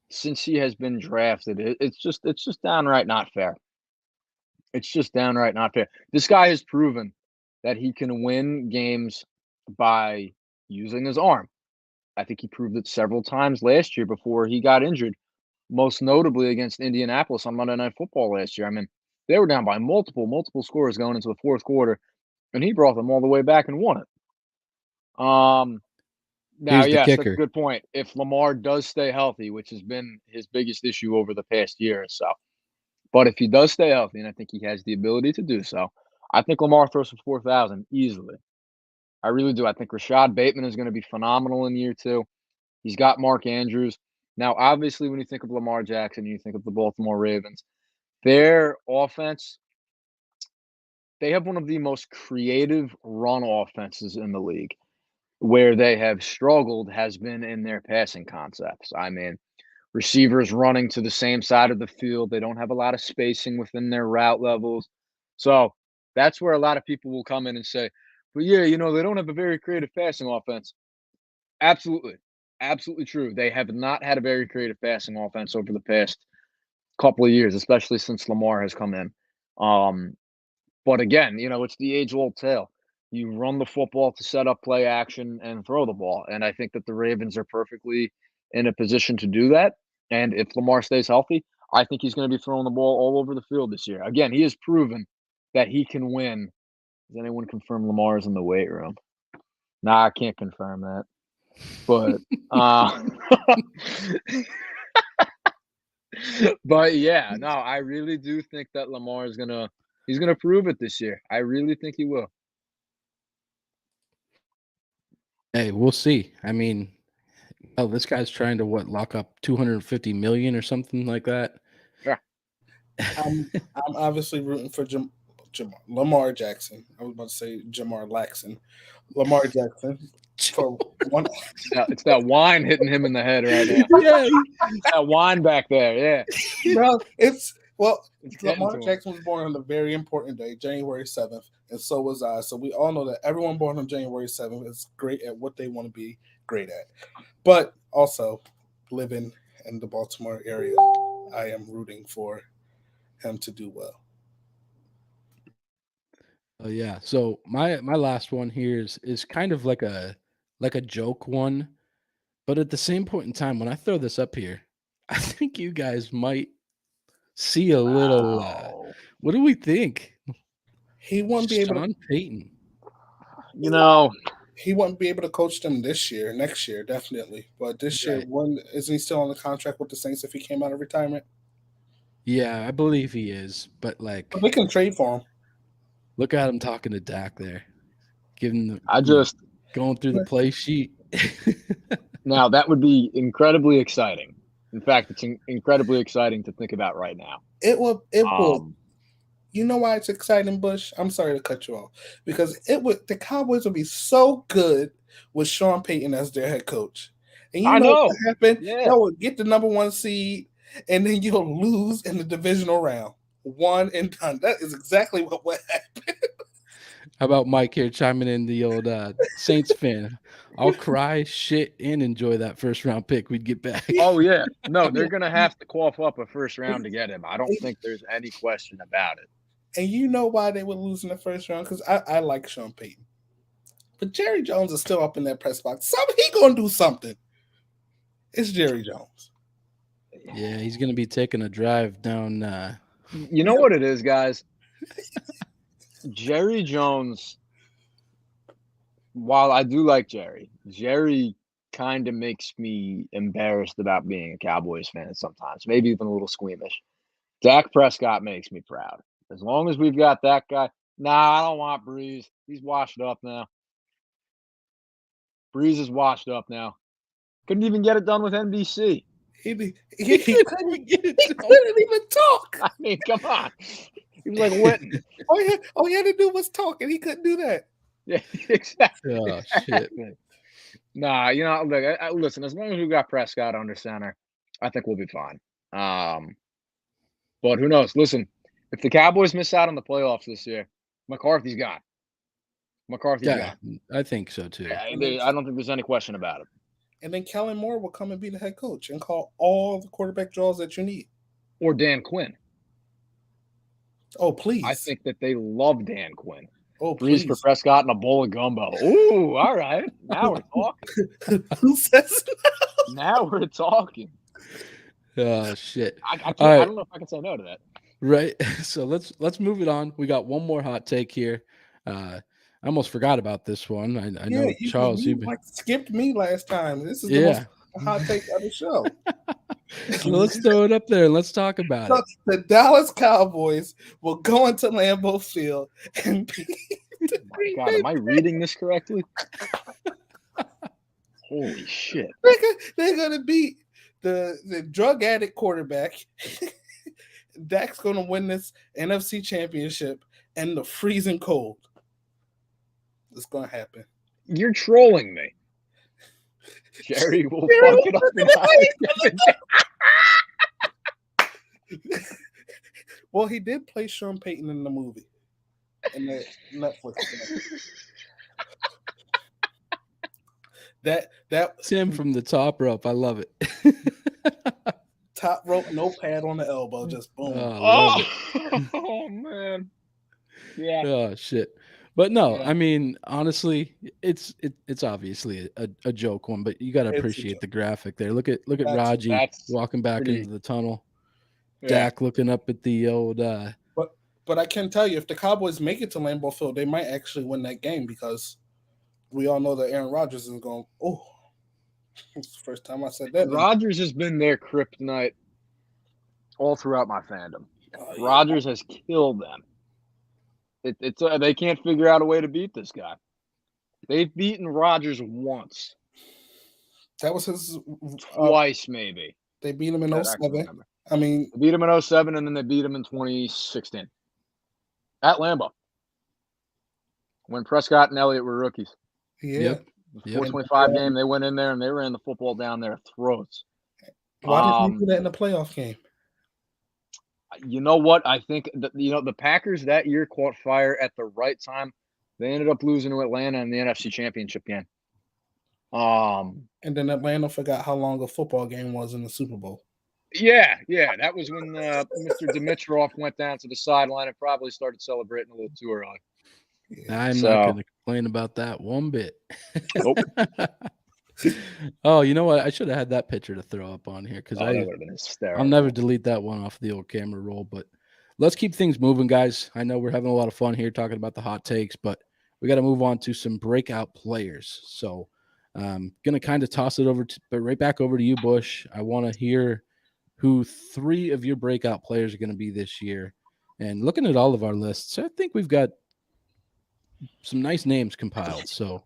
since he has been drafted, it's just downright not fair. It's just downright not fair. This guy has proven that he can win games by using his arm. I think he proved it several times last year before he got injured, most notably against Indianapolis on Monday Night Football last year. I mean, they were down by multiple scores going into the fourth quarter, and he brought them all the way back and won it. Now, Here's the yes, that's a kicker. good point. If Lamar does stay healthy, which has been his biggest issue over the past year or so, but if he does stay healthy, and I think he has the ability to do so, I think Lamar throws for 4,000 easily. I really do. I think Rashad Bateman is going to be phenomenal in year 2. He's got Mark Andrews. Now, obviously, when you think of Lamar Jackson, you think of the Baltimore Ravens. Their offense, they have one of the most creative run offenses in the league. Where they have struggled has been in their passing concepts. I mean, receivers running to the same side of the field. They don't have a lot of spacing within their route levels. So that's where a lot of people will come in and say, but yeah, they don't have a very creative passing offense. Absolutely. Absolutely true. They have not had a very creative passing offense over the past couple of years, especially since Lamar has come in. But again, it's the age-old tale. You run the football to set up play action and throw the ball. And I think that the Ravens are perfectly in a position to do that. And if Lamar stays healthy, I think he's going to be throwing the ball all over the field this year. Again, he has proven that he can win. Does anyone confirm Lamar is in the weight room? Nah, I can't confirm that. But but yeah, no, I really do think that Lamar is he's gonna prove it this year. I really think he will. Hey, we'll see. I mean, oh, this guy's trying to what lock up 250 million or something like that. Yeah. I'm obviously rooting for Lamar Jackson. I was about to say Jamar Laxon. Lamar Jackson for one. It's that wine hitting him in the head right now. Yeah, That wine back there, yeah. Bro, it's getting Lamar to him. Jackson was born on a very important day, January 7th, and so was I. So we all know that everyone born on January 7th is great at what they want to be great at. But also, living in the Baltimore area, I am rooting for him to do well. yeah. So my last one here is kind of like a joke one, but at the same point in time, when I throw this up here, I think you guys might see a little. Wow. What do we think? He won't be able to. Sean Payton. You know, He won't be able to coach them this year. Next year, definitely. But this year, Right. when isn't he still on the contract with the Saints if he came out of retirement? Yeah, I believe he is. But like, But they can trade for him. look at him talking to Dak there, giving the I just going through the play sheet. now that would be incredibly exciting. In fact, it's incredibly exciting to think about right now. It will. Um, You know why it's exciting, Bush? I'm sorry to cut you off. Because the Cowboys would be so good with Sean Payton as their head coach. And you I know know. what happened? Yeah. They would get the number 1 seed, and then you'll lose in the divisional round. One and done. That is exactly what would happen. How about Mike here chiming in, the old Saints fan? I'll cry, shit, and enjoy that first round pick we'd get back. Oh yeah, no, they're gonna have to cough up a first round to get him. I don't think there's any question about it. And you know why they would lose in the first round? Because I like Sean Payton. But Jerry Jones is still up in that press box. He gonna do something. It's Jerry Jones. Yeah, he's gonna be taking a drive down. You know what it is, guys? Jerry Jones, while I do like Jerry kind of makes me embarrassed about being a Cowboys fan sometimes, maybe even a little squeamish. Dak Prescott makes me proud. As long as we've got that guy. Nah, I don't want Breeze. He's washed up now. Breeze is washed up now. Couldn't even get it done with NBC. He couldn't even talk. I mean, come on. He was like Witten. All he had to do was talk, and he couldn't do that. Yeah, exactly. Oh shit! Nah, you know, look, listen. As long as we got Prescott under center, I think we'll be fine. But who knows? Listen, if the Cowboys miss out on the playoffs this year, McCarthy's gone. McCarthy's Yeah, gone. I think so too. I don't think there's any question about it. And then Kellen Moore will come and be the head coach and call all the quarterback draws that you need. Or Dan Quinn. Oh, please. I think that they love Dan Quinn. Oh, Breeze please. for Prescott and a bowl of gumbo. Ooh, all right. Now we're talking. Who says Now we're talking. Oh shit! I can't, All right. I don't know if I can say no to that. Right. So let's move it on. We got one more hot take here. I almost forgot about this one. I know Charles. You skipped me last time. This is the most hot take of the show. So let's throw it up there and let's talk about it. The Dallas Cowboys will go into Lambeau Field and beat the Green God, Bay am I reading this correctly? Holy shit. They're going to beat the drug addict quarterback. Dak's going to win this NFC championship in the freezing cold. It's going to happen. You're trolling me. Jerry will fuck it up. Well, he did play Sean Payton in the movie. In the Netflix that It's him from the top rope. I love it. Top rope, no pad on the elbow, just boom. Oh man. Yeah. Oh shit. But no, I mean, honestly, it's obviously a joke one, but you got to appreciate the graphic there. Look at Raji walking back into the tunnel. Yeah. Dak looking up at the old. But I can tell you, if the Cowboys make it to Lambeau Field, they might actually win that game because we all know that Aaron Rodgers is going. Oh, It's the first time I said that. Rodgers has been their kryptonite all throughout my fandom. Oh, yeah. Rodgers has killed them. They can't figure out a way to beat this guy. They've beaten Rodgers once, That was his. twice maybe. They beat him in that I can 07. remember. I mean, They beat him in 07, and then they beat him in 2016 at Lambeau when Prescott and Elliott were rookies. yeah. Yep. The 425 game, they went in there and they ran the football down their throats. Why did they do that in the playoff game? You know what? I think the Packers that year caught fire at the right time. They ended up losing to Atlanta in the NFC Championship game. And then Atlanta forgot how long a football game was in the Super Bowl. Yeah, that was when Mr. Dimitrov went down to the sideline and probably started celebrating a little too early. Yeah. I'm not going to complain about that one bit. Nope. Oh, you know what? I should have had that picture to throw up on here because that would have been hysterical. I'll never delete that one off the old camera roll. But let's keep things moving, guys. I know we're having a lot of fun here talking about the hot takes, but we got to move on to some breakout players. So I'm going to kind of toss it over but right back over to you, Bush. I want to hear who 3 of your breakout players are going to be this year. And looking at all of our lists, I think we've got some nice names compiled. So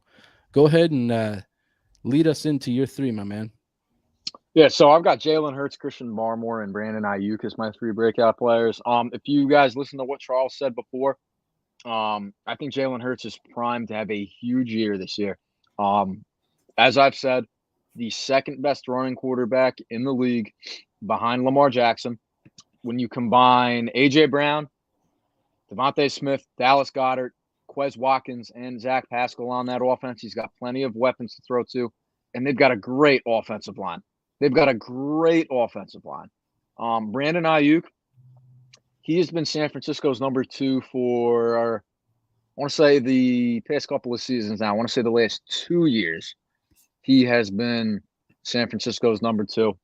go ahead and lead us into your 3, my man. Yeah, so I've got Jalen Hurts, Christian Barmore, and Brandon Ayuk as my 3 breakout players. If you guys listen to what Charles said before, I think Jalen Hurts is primed to have a huge year this year. As I've said, the second best running quarterback in the league behind Lamar Jackson. When you combine A.J. Brown, Devontae Smith, Dallas Goedert, Quez Watkins, and Zach Pascal on that offense, he's got plenty of weapons to throw to, and they've got a great offensive line. Brandon Ayuk, he has been San Francisco's number 2 for, I want to say the past couple of seasons now. I want to say the last 2 years. He has been San Francisco's number 2.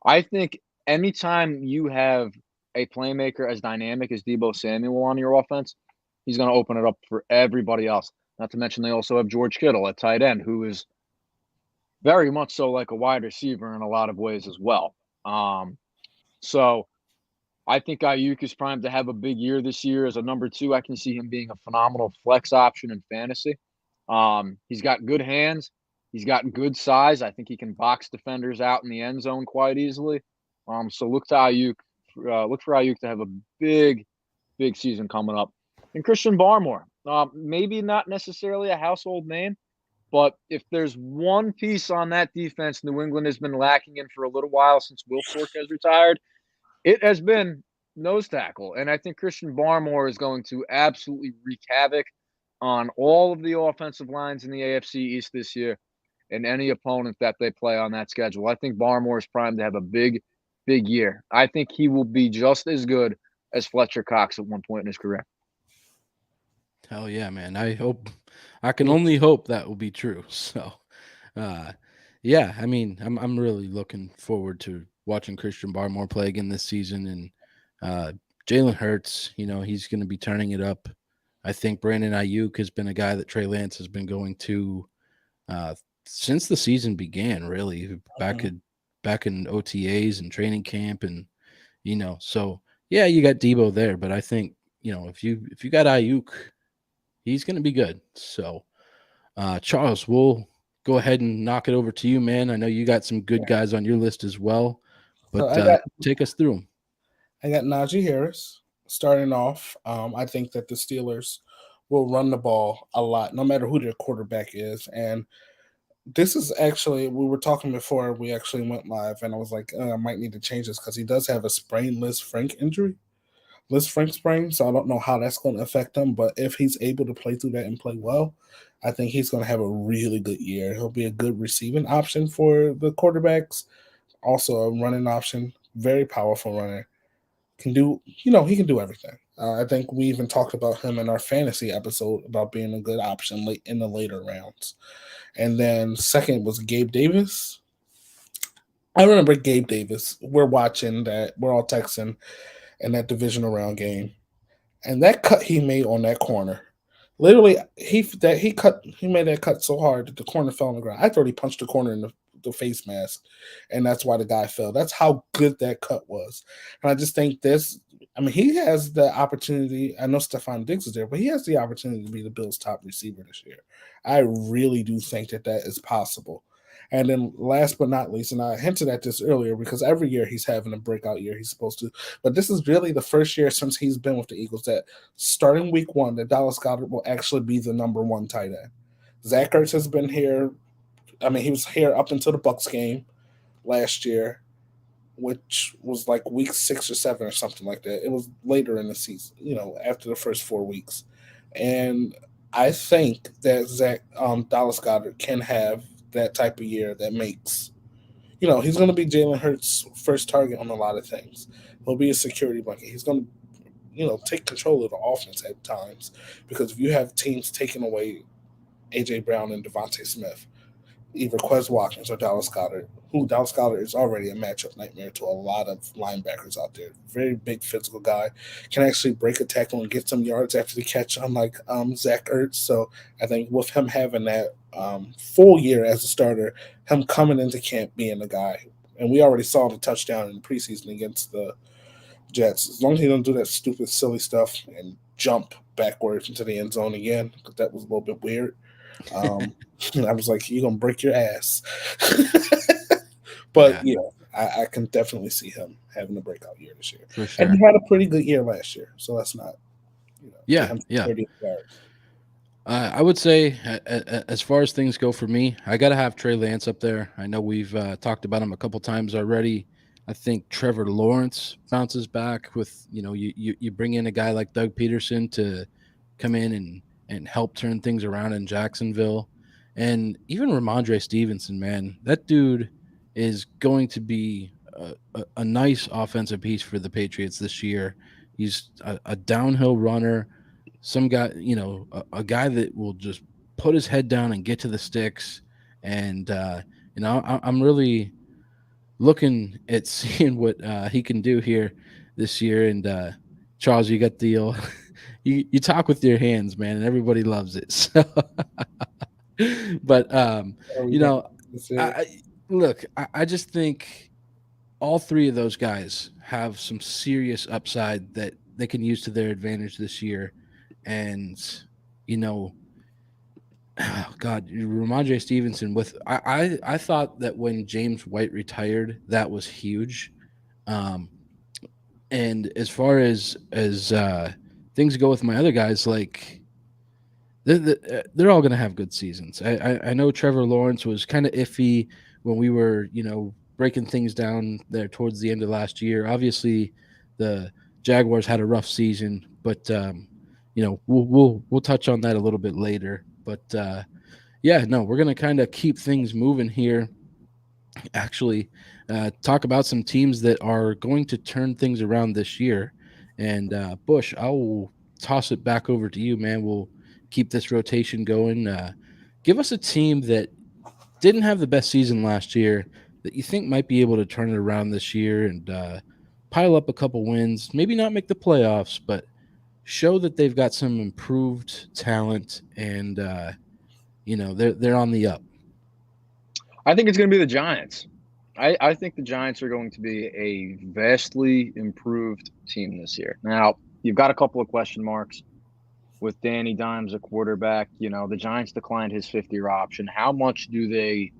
I think anytime you have a playmaker as dynamic as Deebo Samuel on your offense, he's going to open it up for everybody else. Not to mention they also have George Kittle at tight end, who is very much so like a wide receiver in a lot of ways as well. So I think Ayuk is primed to have a big year this year as a number 2. I can see him being a phenomenal flex option in fantasy. He's got good hands. He's got good size. I think he can box defenders out in the end zone quite easily. So look to Ayuk. Look for Ayuk to have a big season coming up. And Christian Barmore, maybe not necessarily a household name, but if there's one piece on that defense New England has been lacking in for a little while since Will Fork has retired, it has been nose tackle. And I think Christian Barmore is going to absolutely wreak havoc on all of the offensive lines in the AFC East this year and any opponent that they play on that schedule. I think Barmore is primed to have a big year. I think he will be just as good as Fletcher Cox at one point in his career. Hell yeah, man. I can only hope that will be true. So, yeah, I mean, I'm really looking forward to watching Christian Barmore play again this season. And Jalen Hurts, he's going to be turning it up. I think Brandon Ayuk has been a guy that Trey Lance has been going to since the season began, really, back in OTAs and training camp. And, so, yeah, you got Deebo there. But I think, if you got Ayuk, he's going to be good. So, Charles, we'll go ahead and knock it over to you, man. I know you got some good guys on your list as well, but take us through them. I got Najee Harris starting off. I think that the Steelers will run the ball a lot, no matter who their quarterback is. And this is actually, we were talking before we actually went live, and I was like, I might need to change this because he does have a sprained Liz Frank injury. Liz Frank sprain, so I don't know how that's going to affect him. But if he's able to play through that and play well, I think he's going to have a really good year. He'll be a good receiving option for the quarterbacks, also a running option, very powerful runner. He can do everything. I think we even talked about him in our fantasy episode about being a good option late in the later rounds. And then second was Gabe Davis. I remember Gabe Davis. We're watching that. We're all texting in that divisional round game. And that cut he made on that corner, Literally, he made that cut so hard that the corner fell on the ground. I thought he punched the corner in the face mask, and that's why the guy fell. That's how good that cut was. And I just think he has the opportunity. I know Stephon Diggs is there, but he has the opportunity to be the Bills' top receiver this year. I really do think that is possible. And then last but not least, and I hinted at this earlier because every year he's having a breakout year. He's supposed to, but this is really the first year since he's been with the Eagles that starting week one, that Dallas Goedert will actually be the number one tight end. Zach Ertz has been here. I mean, he was here up until the Bucks game last year, which was like week 6 or 7 or something like that. It was later in the season, after the first 4 weeks. And I think that Dallas Goedert can have that type of year that makes, he's going to be Jalen Hurts' first target on a lot of things. He'll be a security blanket. He's going to, take control of the offense at times, because if you have teams taking away A.J. Brown and Devontae Smith, either Quez Watkins or Dallas Goedert, who Dallas Goedert is already a matchup nightmare to a lot of linebackers out there. Very big physical guy, can actually break a tackle and get some yards after the catch, unlike Zach Ertz. So I think with him having that full year as a starter, him coming into camp being the guy, and we already saw the touchdown in the preseason against the Jets. As long as he don't do that stupid, silly stuff and jump backwards into the end zone again, because that was a little bit weird. I was like, you're going to break your ass. But yeah, I can definitely see him having a breakout year this year. For sure. And he had a pretty good year last year, so that's not, yeah. I would say, as far as things go for me, I got to have Trey Lance up there. I know we've talked about him a couple times already. I think Trevor Lawrence bounces back with, you bring in a guy like Doug Peterson to come in and help turn things around in Jacksonville. And even Ramondre Stevenson, man, that dude is going to be a nice offensive piece for the Patriots this year. He's a downhill runner, some guy, a guy that will just put his head down and get to the sticks. And, I'm really looking at seeing what he can do here this year. And Charles, you got the you talk with your hands, man, and everybody loves it. So, but I just think all three of those guys have some serious upside that they can use to their advantage this year. And, God, Ramondre Stevenson I thought that when James White retired, that was huge. And as far as things go with my other guys, like they're all going to have good seasons. I know Trevor Lawrence was kind of iffy when we were, breaking things down there towards the end of last year. Obviously, the Jaguars had a rough season, but we'll touch on that a little bit later. But we're going to kind of keep things moving here. Actually, talk about some teams that are going to turn things around this year. And Bush, I will toss it back over to you, man. We'll keep this rotation going. Give us a team that didn't have the best season last year that you think might be able to turn it around this year and pile up a couple wins, maybe not make the playoffs, but show that they've got some improved talent and, they're on the up. I think it's going to be the Giants. I think the Giants are going to be a vastly improved team this year. Now, you've got a couple of question marks with Danny Dimes, a quarterback. The Giants declined his fifth-year option. How much do they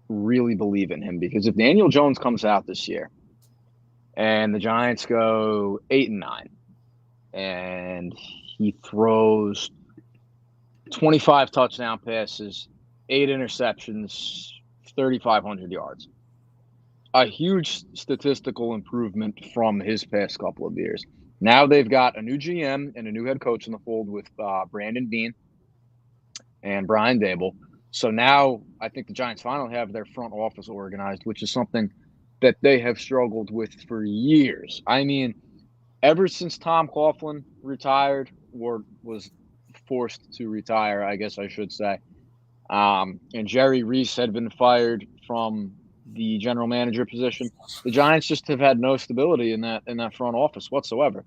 really believe in him? Because if Daniel Jones comes out this year and the Giants go 8-9 and he throws 25 touchdown passes, 8 interceptions, 3,500 yards, a huge statistical improvement from his past couple of years. Now they've got a new GM and a new head coach in the fold with Brandon Beane and Brian Dable. So now I think the Giants finally have their front office organized, which is something that they have struggled with for years. I mean, ever since Tom Coughlin retired, or was forced to retire, I guess I should say, and Jerry Reese had been fired from the general manager position, the Giants just have had no stability in that front office whatsoever.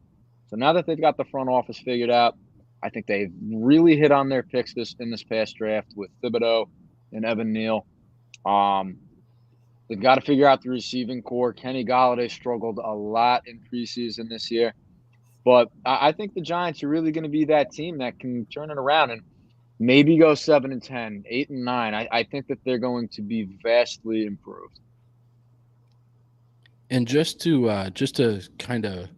So now that they've got the front office figured out, I think they've really hit on their picks in this past draft with Thibodeau and Evan Neal. They've got to figure out the receiving core. Kenny Golladay struggled a lot in preseason this year. But I think the Giants are really going to be that team that can turn it around and maybe go 7-10, 8-9. I think that they're going to be vastly improved. And just to kind of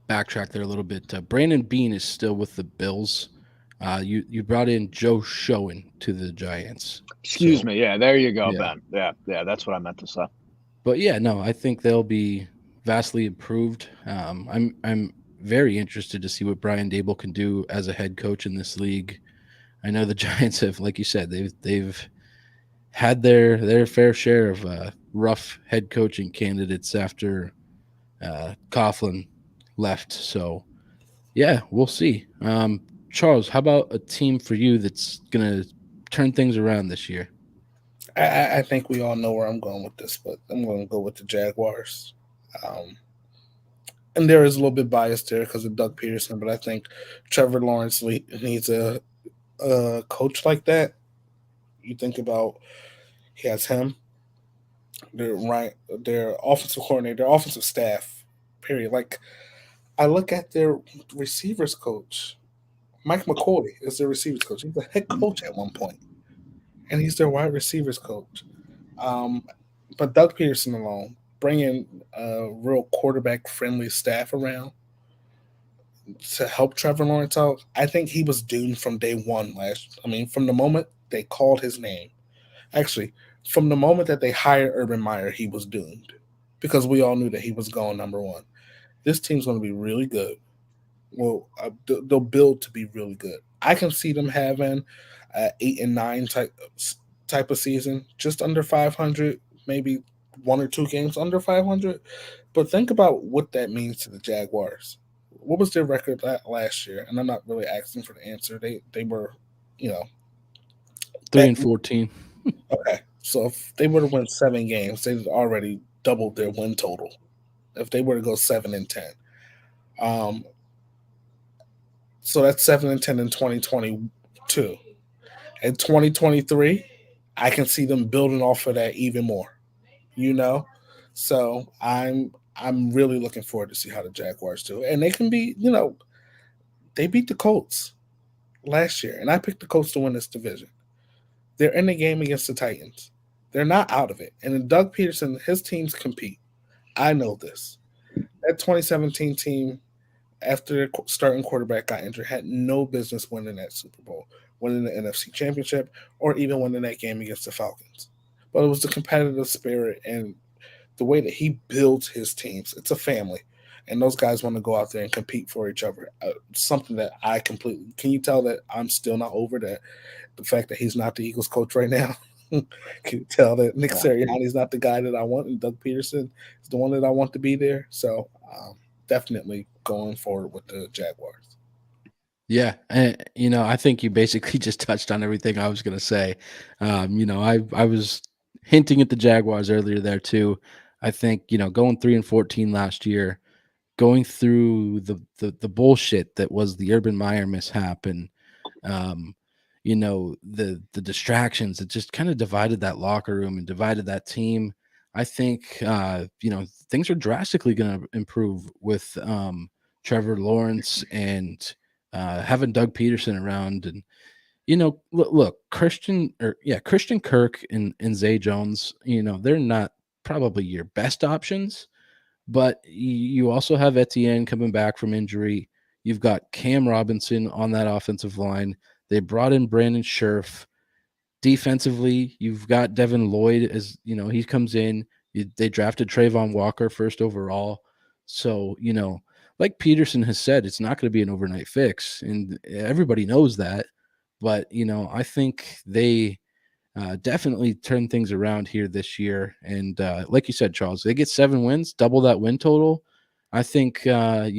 backtrack there a little bit, Brandon Beane is still with the Bills. You brought in Joe Schoen to the Giants. Excuse me. Yeah, there you go, yeah. Ben. Yeah, that's what I meant to say. But yeah, no, I think they'll be vastly improved. I'm very interested to see what Brian Dable can do as a head coach in this league. I know the Giants have, like you said, they've had their fair share of rough head coaching candidates after Coughlin left. So yeah, we'll see. Charles, how about a team for you that's gonna turn things around this year? I think we all know where I'm going with this, but I'm going to go with the Jaguars. And there is a little bit biased there because of Doug Peterson, but I think Trevor Lawrence needs a coach like that. You think about he has him, their offensive coordinator, their offensive staff, period. Like I look at their receivers coach, Mike McCoy is their receivers coach. He's a head coach at one point, and he's their wide receivers coach. But Doug Peterson alone, bringing a real quarterback friendly staff around to help Trevor Lawrence out, I think he was doomed from day one from the moment they called his name. Actually, from the moment that they hired Urban Meyer, he was doomed because we all knew that he was going number one. This team's going to be really good. Well, they'll build to be really good. I can see them having 8-9 type of season, just under 500, maybe 1 or 2 games under 500. But think about what that means to the Jaguars. What was their record last year? And I'm not really asking for the answer. They were, 3-14. Okay, so if they were to win 7 games, they'd already doubled their win total. If they were to go 7-10, so that's 7-10 in 2022. In 2023, I can see them building off of that even more. So I'm really looking forward to see how the Jaguars do, and they can be, they beat the Colts last year, and I picked the Colts to win this division. They're in the game against the Titans. They're not out of it. And then Doug Peterson, his teams compete. I know this. That 2017 team, after their starting quarterback got injured, had no business winning that Super Bowl, winning the NFC Championship, or even winning that game against the Falcons. But it was the competitive spirit and the way that he builds his teams. It's a family. And those guys want to go out there and compete for each other. Something that I completely – can you tell that I'm still not over that? The fact that he's not the Eagles coach right now. Can you tell that Nick Sirianni's not the guy that I want, and Doug Peterson is the one that I want to be there? So definitely going forward with the Jaguars. Yeah, and I think you basically just touched on everything I was going to say. I was hinting at the Jaguars earlier there too. I think going 3-14 last year, going through the bullshit that was the Urban Meyer mishap and the distractions that just kind of divided that locker room and divided that team. I think things are drastically going to improve with Trevor Lawrence and having Doug Peterson around. And look, Christian Kirk and Zay Jones, they're not probably your best options, but you also have Etienne coming back from injury. You've got Cam Robinson on that offensive line. They brought in Brandon Scherf. Defensively, you've got Devin Lloyd as he comes in. They drafted Trayvon Walker first overall. So, like Peterson has said, it's not going to be an overnight fix, and everybody knows that. But, I think they definitely turn things around here this year. And like you said, Charles, they get 7 wins, double that win total. I think, I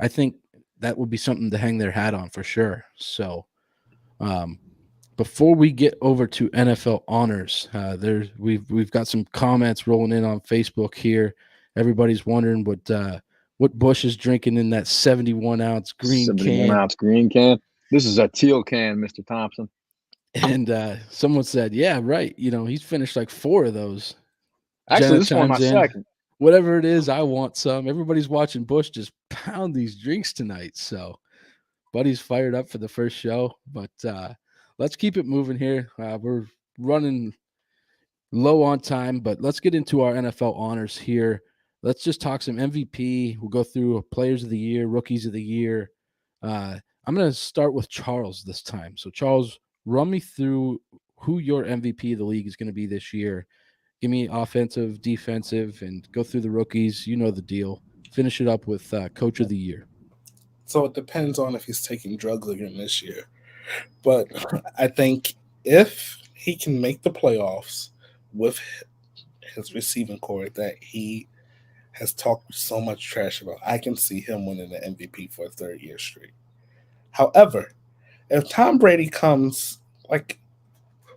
think that would be something to hang their hat on for sure. So, before we get over to NFL honors, we've got some comments rolling in on Facebook here. Everybody's wondering what Bush is drinking in that 71-ounce green can. 71-ounce green can. This is a teal can, Mr. Thompson. And someone said, "Yeah, right. He's finished like 4 of those." Actually, Jenna this is one of my chimes in, second. "Whatever it is, I want some." Everybody's watching Bush just pound these drinks tonight. So, Buddy's fired up for the first show, but let's keep it moving here. We're running low on time, but let's get into our NFL honors here. Let's just talk some MVP. We'll go through players of the year, rookies of the year. I'm going to start with Charles this time. So, Charles, run me through who your MVP of the league is going to be this year. Give me offensive, defensive, and go through the rookies. You know the deal. Finish it up with coach of the year. So it depends on if he's taking drugs again this year. But I think if he can make the playoffs with his receiving core that he has talked so much trash about, I can see him winning the MVP for a third year straight. However, if Tom Brady comes, like,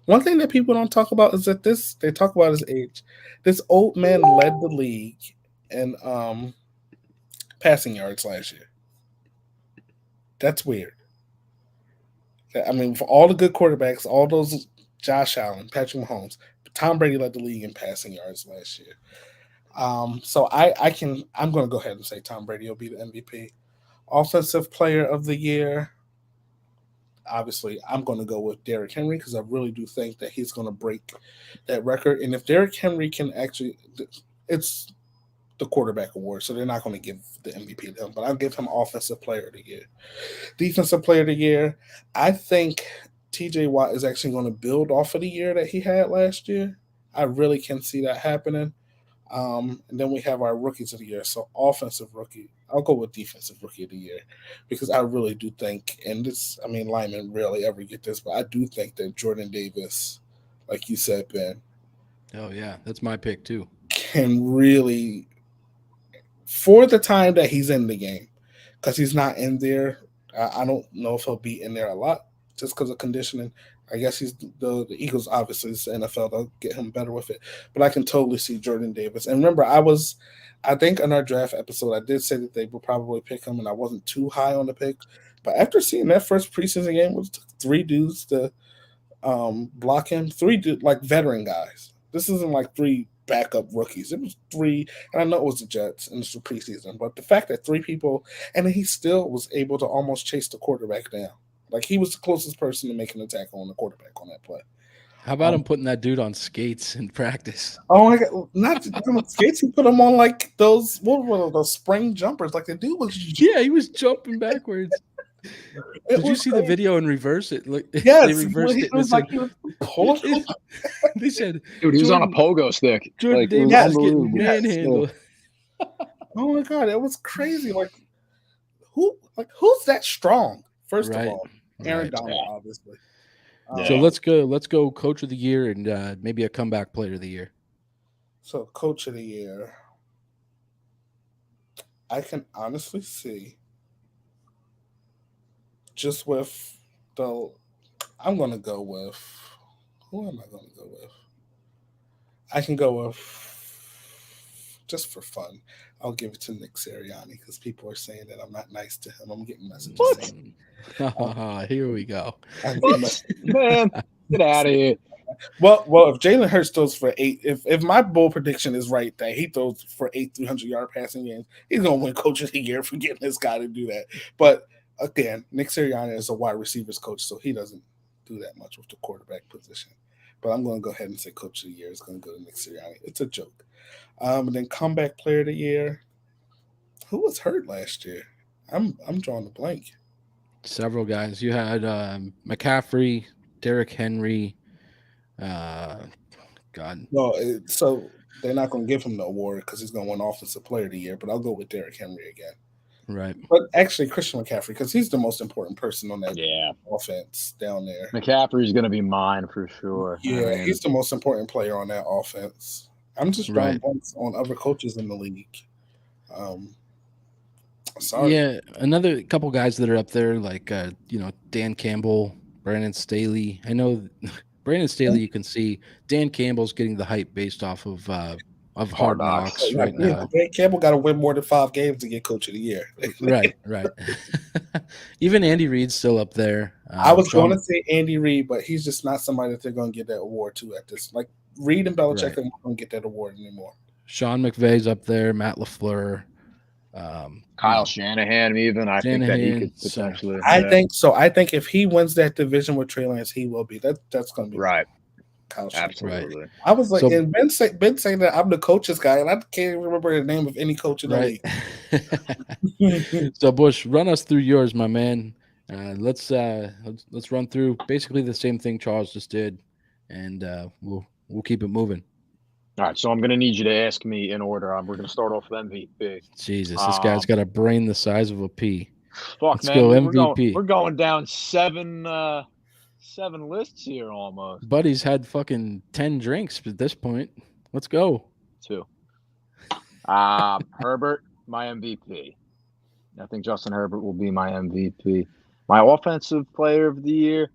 one thing that people don't talk about is that they talk about his age. This old man led the league in passing yards last year. That's weird. I mean, for all the good quarterbacks, all those Josh Allen, Patrick Mahomes, Tom Brady led the league in passing yards last year. So I'm going to go ahead and say Tom Brady will be the MVP. Offensive player of the year, obviously, I'm going to go with Derrick Henry because I really do think that he's going to break that record. And if Derrick Henry can actually, it's the quarterback award, so they're not going to give the MVP to him, but I'll give him offensive player of the year. Defensive player of the year, I think TJ Watt is actually going to build off of the year that he had last year. I really can see that happening. And then we have our rookies of the year. So offensive rookie, I'll go with defensive rookie of the year because I really do think, and this, I mean, linemen rarely ever get this, but I do think that Jordan Davis, like you said, Ben. Oh, yeah, that's my pick too. Can really, for the time that he's in the game, because he's not in there, I don't know if he'll be in there a lot just because of conditioning. I guess he's the Eagles, obviously, it's the NFL. They'll get him better with it. But I can totally see Jordan Davis. And remember, I think in our draft episode, I did say that they would probably pick him, and I wasn't too high on the pick. But after seeing that first preseason game, it took 3 dudes to block him, 3 like veteran guys. This isn't like 3 backup rookies. It was 3, and I know it was the Jets and it's the preseason, but the fact that 3 people, and then he still was able to almost chase the quarterback down. Like, he was the closest person to making an attack on the quarterback on that play. How about him putting that dude on skates in practice? Oh my God! Not just on skates. He put him on like those, what were those spring jumpers? Like the dude was. Yeah, he was jumping backwards. Did you see the video in reverse? It like yes, they reversed it. It was like he was pulling. They said, dude, he was on a pogo stick. Jordan Like, Davis yes, is getting yes, manhandled. Oh my God, it was crazy. Like who's that strong? First Right. of all, Aaron Right. Donald, obviously. So let's go coach of the year and maybe a comeback player of the year. So coach of the year, I can honestly see just with I'm going to go with, who am I going to go with? I can go with, just for fun, I'll give it to Nick Sirianni because people are saying that I'm not nice to him. I'm getting messages. Saying, Here we go. Man, get out of here. Well, if Jalen Hurts throws for 8, if my bold prediction is right that he throws for 8 300-yard passing games, he's going to win coach of the year for getting this guy to do that. But again, Nick Sirianni is a wide receivers coach, so he doesn't do that much with the quarterback position. But I'm going to go ahead and say coach of the year is going to go to Nick Sirianni. It's a joke. And then comeback player of the year. Who was hurt last year? I'm drawing a blank. Several guys. You had McCaffrey, Derrick Henry. God. No, so they're not going to give him the award because he's going to win offensive player of the year. But I'll go with Derrick Henry again. Right. But actually, Christian McCaffrey, because he's the most important person on that offense down there. McCaffrey's going to be mine for sure. Yeah, I mean, he's the most important player on that offense. I'm just drawing blanks on other coaches in the league. Sorry. Yeah, another couple guys that are up there, like Dan Campbell, Brandon Staley. I know Brandon Staley, you can see Dan Campbell's getting the hype based off of of Hard Hard Knocks. Knocks right Yeah, now. Dan Campbell got to win more than 5 games to get Coach of the Year. Right. Even Andy Reid's still up there. I was Sean- going to say Andy Reid, but he's just not somebody that they're going to give that award to at this. Like Reid and Belichick Right. are not going to get that award anymore. Sean McVay's up there. Matt LaFleur. Kyle Shanahan, even I think that he Shanahan, could so- potentially. I think so. I think if he wins that division with Trey Lance, he will be. That's going to be right, Kyle Shanahan. absolutely. I was like, So- and Ben saying that I'm the coach's guy, and I can't remember the name of any coach in the Right. league. So Bush, run us through yours, my man. Let's run through basically the same thing Charles just did, and we'll keep it moving. All right, so I'm going to need you to ask me in order. We're going to start off with MVP. Jesus, this guy's got a brain the size of a pea. Fuck, Let's man, go we're MVP. going down seven lists here almost. Buddy's had fucking 10 drinks at this point. Let's go. 2. Herbert, my MVP. I think Justin Herbert will be my MVP. My offensive player of the year.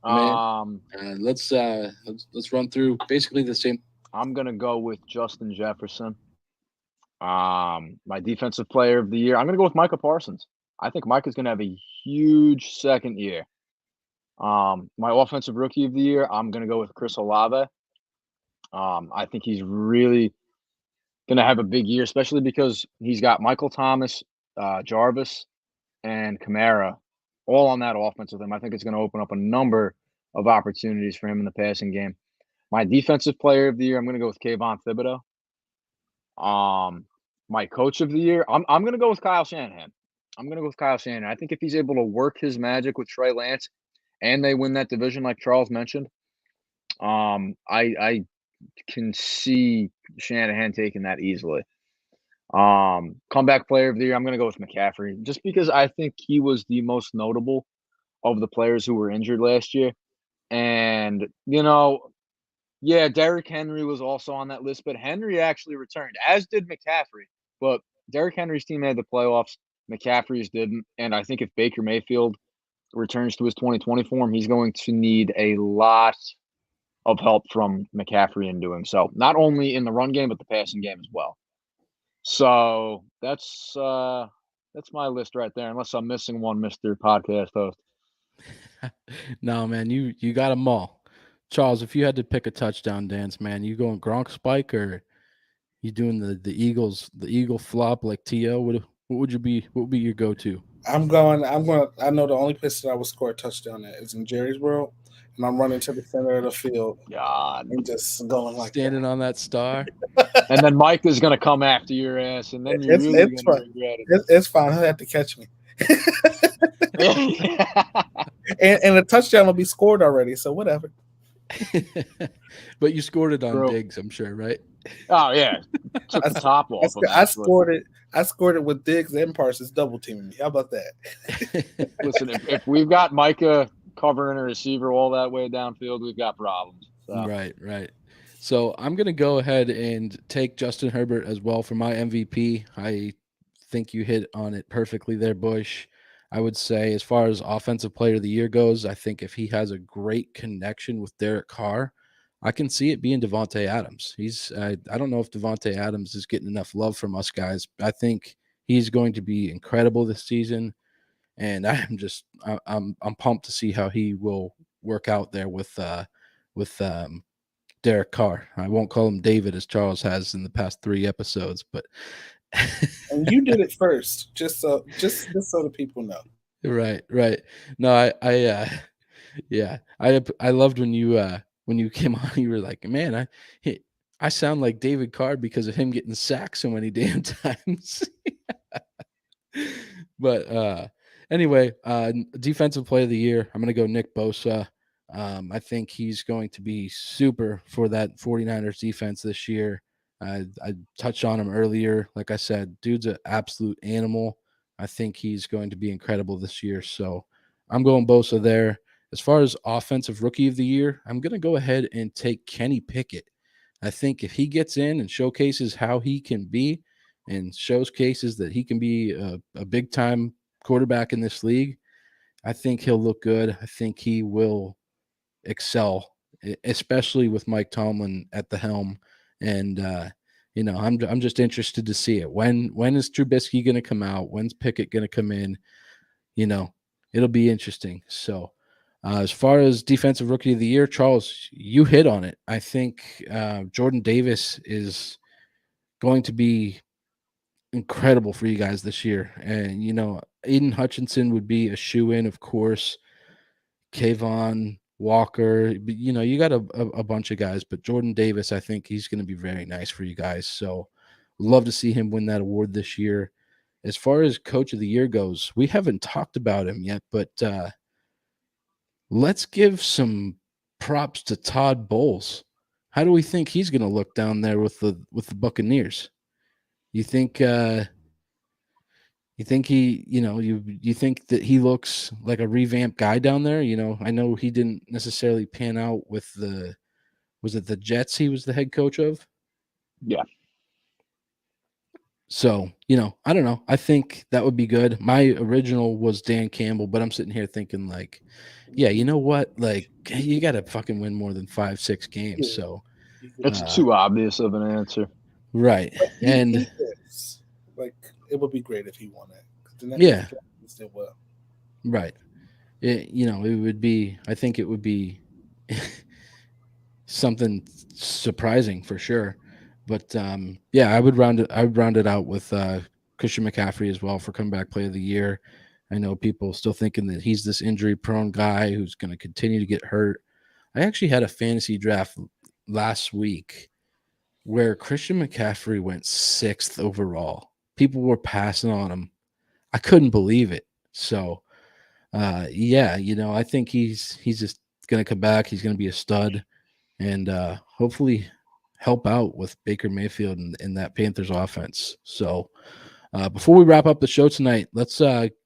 Let's run through basically the same. I'm gonna go with Justin Jefferson. My defensive player of the year. I'm gonna go with Micah Parsons. I think Micah's gonna have a huge second year. My offensive rookie of the year. I'm gonna go with Chris Olave. I think he's really gonna have a big year, especially because he's got Michael Thomas, Jarvis, and Kamara all on that offense with him. I think it's going to open up a number of opportunities for him in the passing game. My defensive player of the year, I'm going to go with Kayvon Thibodeau. My coach of the year, I'm going to go with Kyle Shanahan. I think if he's able to work his magic with Trey Lance and they win that division like Charles mentioned, I can see Shanahan taking that easily. Comeback player of the year, I'm going to go with McCaffrey, just because I think he was the most notable of the players who were injured last year. And, Derrick Henry was also on that list, but Henry actually returned, as did McCaffrey. But Derrick Henry's team made the playoffs. McCaffrey's didn't. And I think if Baker Mayfield returns to his 2020 form, he's going to need a lot of help from McCaffrey in doing so, not only in the run game, but the passing game as well. So that's my list right there, unless I'm missing one, Mr. Podcast host. No, man, you got them all. Charles, if you had to pick a touchdown dance, man, you going Gronk spike or you doing the eagle flop like T.O.? What would be your go-to? I know the only place that I would score a touchdown at is in Jerry's World, and I'm running to the center of the field. God. And just going like standing that. on that star. And then Mike is going to come after your ass, and then you're really going to regret it. It's fine. He'll have to catch me. and a touchdown will be scored already, so whatever. But you scored it on Bro. Diggs, I'm sure, right? Oh, yeah. Took the top off. I scored it with Diggs and Parsons double teaming me. How about that? Listen, if we've got Micah covering a receiver all that way downfield, we've got problems. So. Right. So I'm going to go ahead and take Justin Herbert as well for my MVP. I think you hit on it perfectly there, Bush. I would say as far as offensive player of the year goes, I think if he has a great connection with Derek Carr, I can see it being Devontae Adams. I don't know if Devontae Adams is getting enough love from us guys. I think he's going to be incredible this season. And I'm pumped to see how he will work out there with Derek Carr. I won't call him David as Charles has in the past 3 episodes, but and you did it first, just so the people know. Right. No, I loved when you came on. You were like, man, I sound like David Carr because of him getting sacked so many damn times. But anyway, defensive player of the year, I'm going to go Nick Bosa. I think he's going to be super for that 49ers defense this year. I touched on him earlier. Like I said, dude's an absolute animal. I think he's going to be incredible this year. So I'm going Bosa there. As far as offensive rookie of the year, I'm going to go ahead and take Kenny Pickett. I think if he gets in and showcases how he can be and showcases that he can be a big-time quarterback in this league, I think he'll look good. I think he will excel, especially with Mike Tomlin at the helm. And, I'm just interested to see it. When is Trubisky going to come out? When's Pickett going to come in? It'll be interesting. So, as far as defensive rookie of the year, Charles, you hit on it. I think Jordan Davis is going to be incredible for you guys this year. And, Aiden Hutchinson would be a shoe-in, of course. Kayvon Walker, but, you got a bunch of guys, but Jordan Davis, I think he's going to be very nice for you guys. So love to see him win that award this year. As far as coach of the year goes, we haven't talked about him yet, but let's give some props to Todd Bowles. How do we think he's going to look down there with the Buccaneers? You think you think that he looks like a revamped guy down there? I know he didn't necessarily pan out with was it the Jets he was the head coach of? Yeah. So, I don't know. I think that would be good. My original was Dan Campbell, but I'm sitting here thinking like, yeah, you know what? Like, you got to fucking win more than 5-6 games. So it's too obvious of an answer. Right. And he is. Like, it would be great if he won it. Yeah. Did well. Right. It would be, I think it would be something surprising for sure. But yeah, I would round it out with Christian McCaffrey as well for comeback play of the year. I know people still thinking that he's this injury prone guy who's going to continue to get hurt. I actually had a fantasy draft last week where Christian McCaffrey went 6th overall. People were passing on him. I couldn't believe it. So yeah, I think he's just going to come back. He's going to be a stud and hopefully help out with Baker Mayfield in that Panthers offense. So before we wrap up the show tonight, let's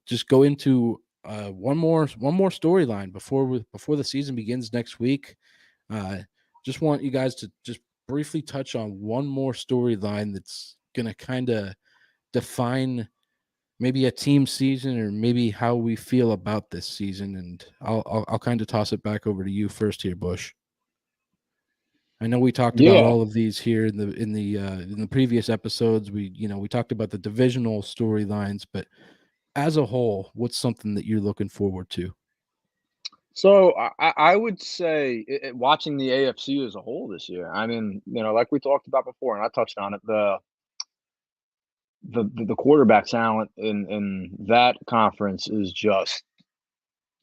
just go into one more storyline before the season begins next week. Just want you guys to just briefly touch on one more storyline that's going to kind of define maybe a team season or maybe how we feel about this season. And I'll kind of toss it back over to you first here, Bush. I know we talked about all of these here in the previous episodes. We talked about the divisional storylines, but as a whole, what's something that you're looking forward to? So I would say watching the AFC as a whole this year. I mean, like we talked about before, and I touched on it, the quarterback talent in that conference is just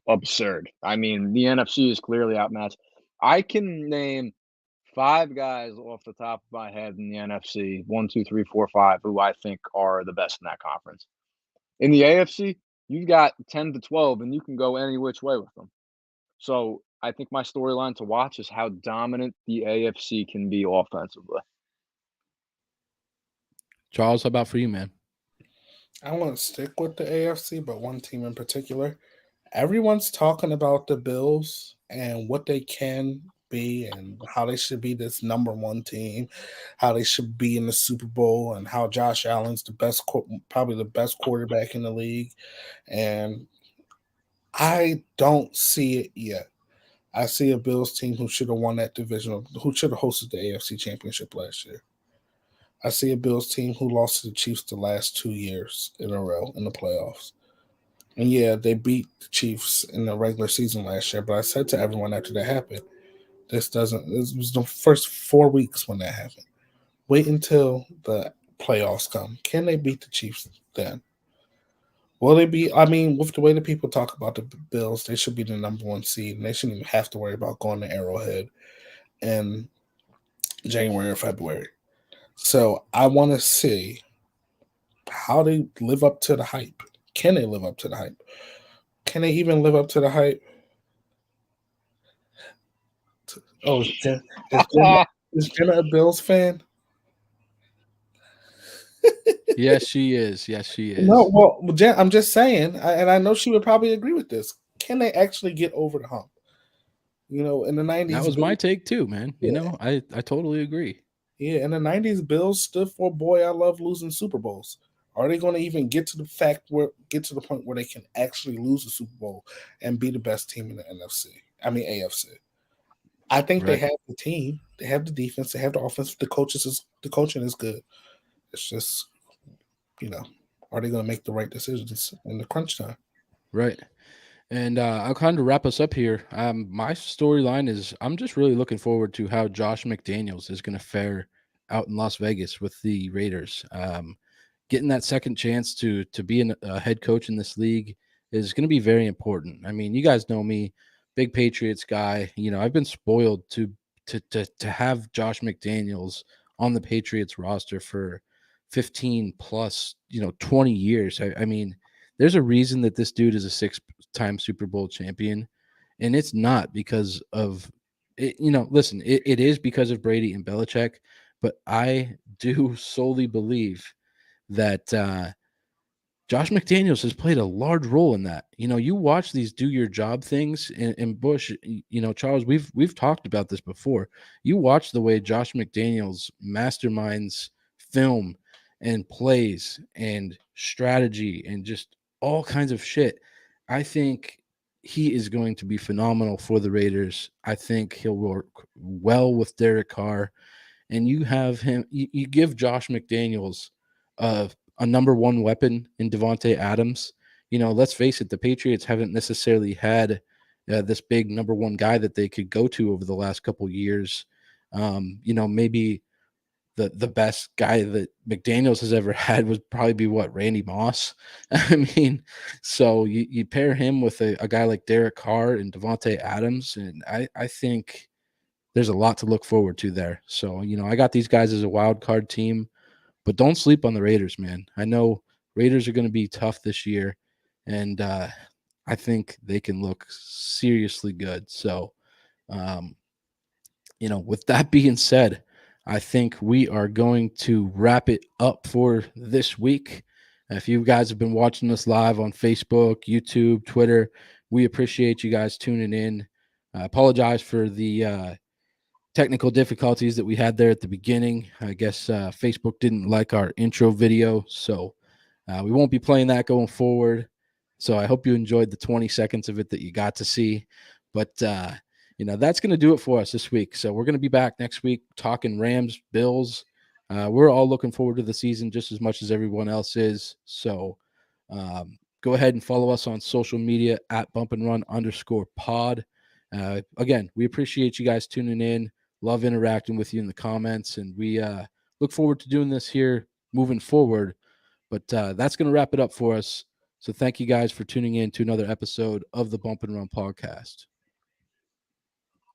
absurd. I mean, the NFC is clearly outmatched. I can name 5 guys off the top of my head in the NFC, 1, 2, 3, 4, 5, who I think are the best in that conference. In the AFC, you've got 10 to 12, and you can go any which way with them. So I think my storyline to watch is how dominant the AFC can be offensively. Charles, how about for you, man? I want to stick with the AFC, but one team in particular. Everyone's talking about the Bills and what they can be and how they should be this number one team, how they should be in the Super Bowl, and how Josh Allen's probably the best quarterback in the league. And I don't see it yet. I see a Bills team who should have won that division, who should have hosted the AFC Championship last year. I see a Bills team who lost to the Chiefs the last 2 years in a row in the playoffs. And yeah, they beat the Chiefs in the regular season last year, but I said to everyone after that happened, this was the first 4 weeks when that happened. Wait until the playoffs come. Can they beat the Chiefs then? Will they be? I mean, with the way that people talk about the Bills, they should be the number one seed, and they shouldn't even have to worry about going to Arrowhead in January or February. So I want to see how they live up to the hype. Can they live up to the hype? Can they even live up to the hype? Oh, is Jenna a Bills fan? Yes, she is. Yes, she is. No, well, Jen, I'm just saying, and I know she would probably agree with this. Can they actually get over the hump? In the 90s. That was my take too, man. Yeah. I totally agree. Yeah, in the 90s, Bills stood for, boy, I love losing Super Bowls. Are they going to even get to the point where they can actually lose a Super Bowl and be the best team in the AFC? I think they Right. have the team, they have the defense, they have the offense. The coaching is good. It's just, are they going to make the right decisions in the crunch time? Right. And I'll kind of wrap us up here. My storyline is I'm just really looking forward to how Josh McDaniels is going to fare out in Las Vegas with the Raiders. Getting that second chance to be a head coach in this league is going to be very important. I mean, you guys know me, big Patriots guy. I've been spoiled to have Josh McDaniels on the Patriots roster for 15 plus 20 years. I mean, there's a reason that this dude is a 6-time Super Bowl champion, and it's not because of it. Listen, it is because of Brady and Belichick, but I do solely believe that Josh McDaniels has played a large role in that. You watch these do your job things in Bush. Charles, we've talked about this before. You watch the way Josh McDaniels masterminds film and plays and strategy and just all kinds of shit. I think he is going to be phenomenal for the Raiders. I think he'll work well with Derek Carr, and you have him. You give Josh McDaniels a number one weapon in Devontae Adams. Let's face it, the Patriots haven't necessarily had this big number one guy that they could go to over the last couple years. Maybe the best guy that McDaniels has ever had would probably be Randy Moss. I mean, so you pair him with a guy like Derek Carr and Devontae Adams, and I think there's a lot to look forward to there. So, I got these guys as a wild card team, but don't sleep on the Raiders, man. I know Raiders are going to be tough this year, and I think they can look seriously good. So, with that being said, I think we are going to wrap it up for this week. If you guys have been watching us live on Facebook, YouTube, Twitter, we appreciate you guys tuning in. I apologize for the technical difficulties that we had there at the beginning. I guess Facebook didn't like our intro video, so we won't be playing that going forward. So I hope you enjoyed the 20 seconds of it that you got to see. But that's going to do it for us this week. So we're going to be back next week talking Rams, Bills. We're all looking forward to the season just as much as everyone else is. So go ahead and follow us on social media at @bumpandrun_pod. Again, we appreciate you guys tuning in. Love interacting with you in the comments, and we look forward to doing this here moving forward. But that's going to wrap it up for us. So thank you guys for tuning in to another episode of the Bump and Run podcast.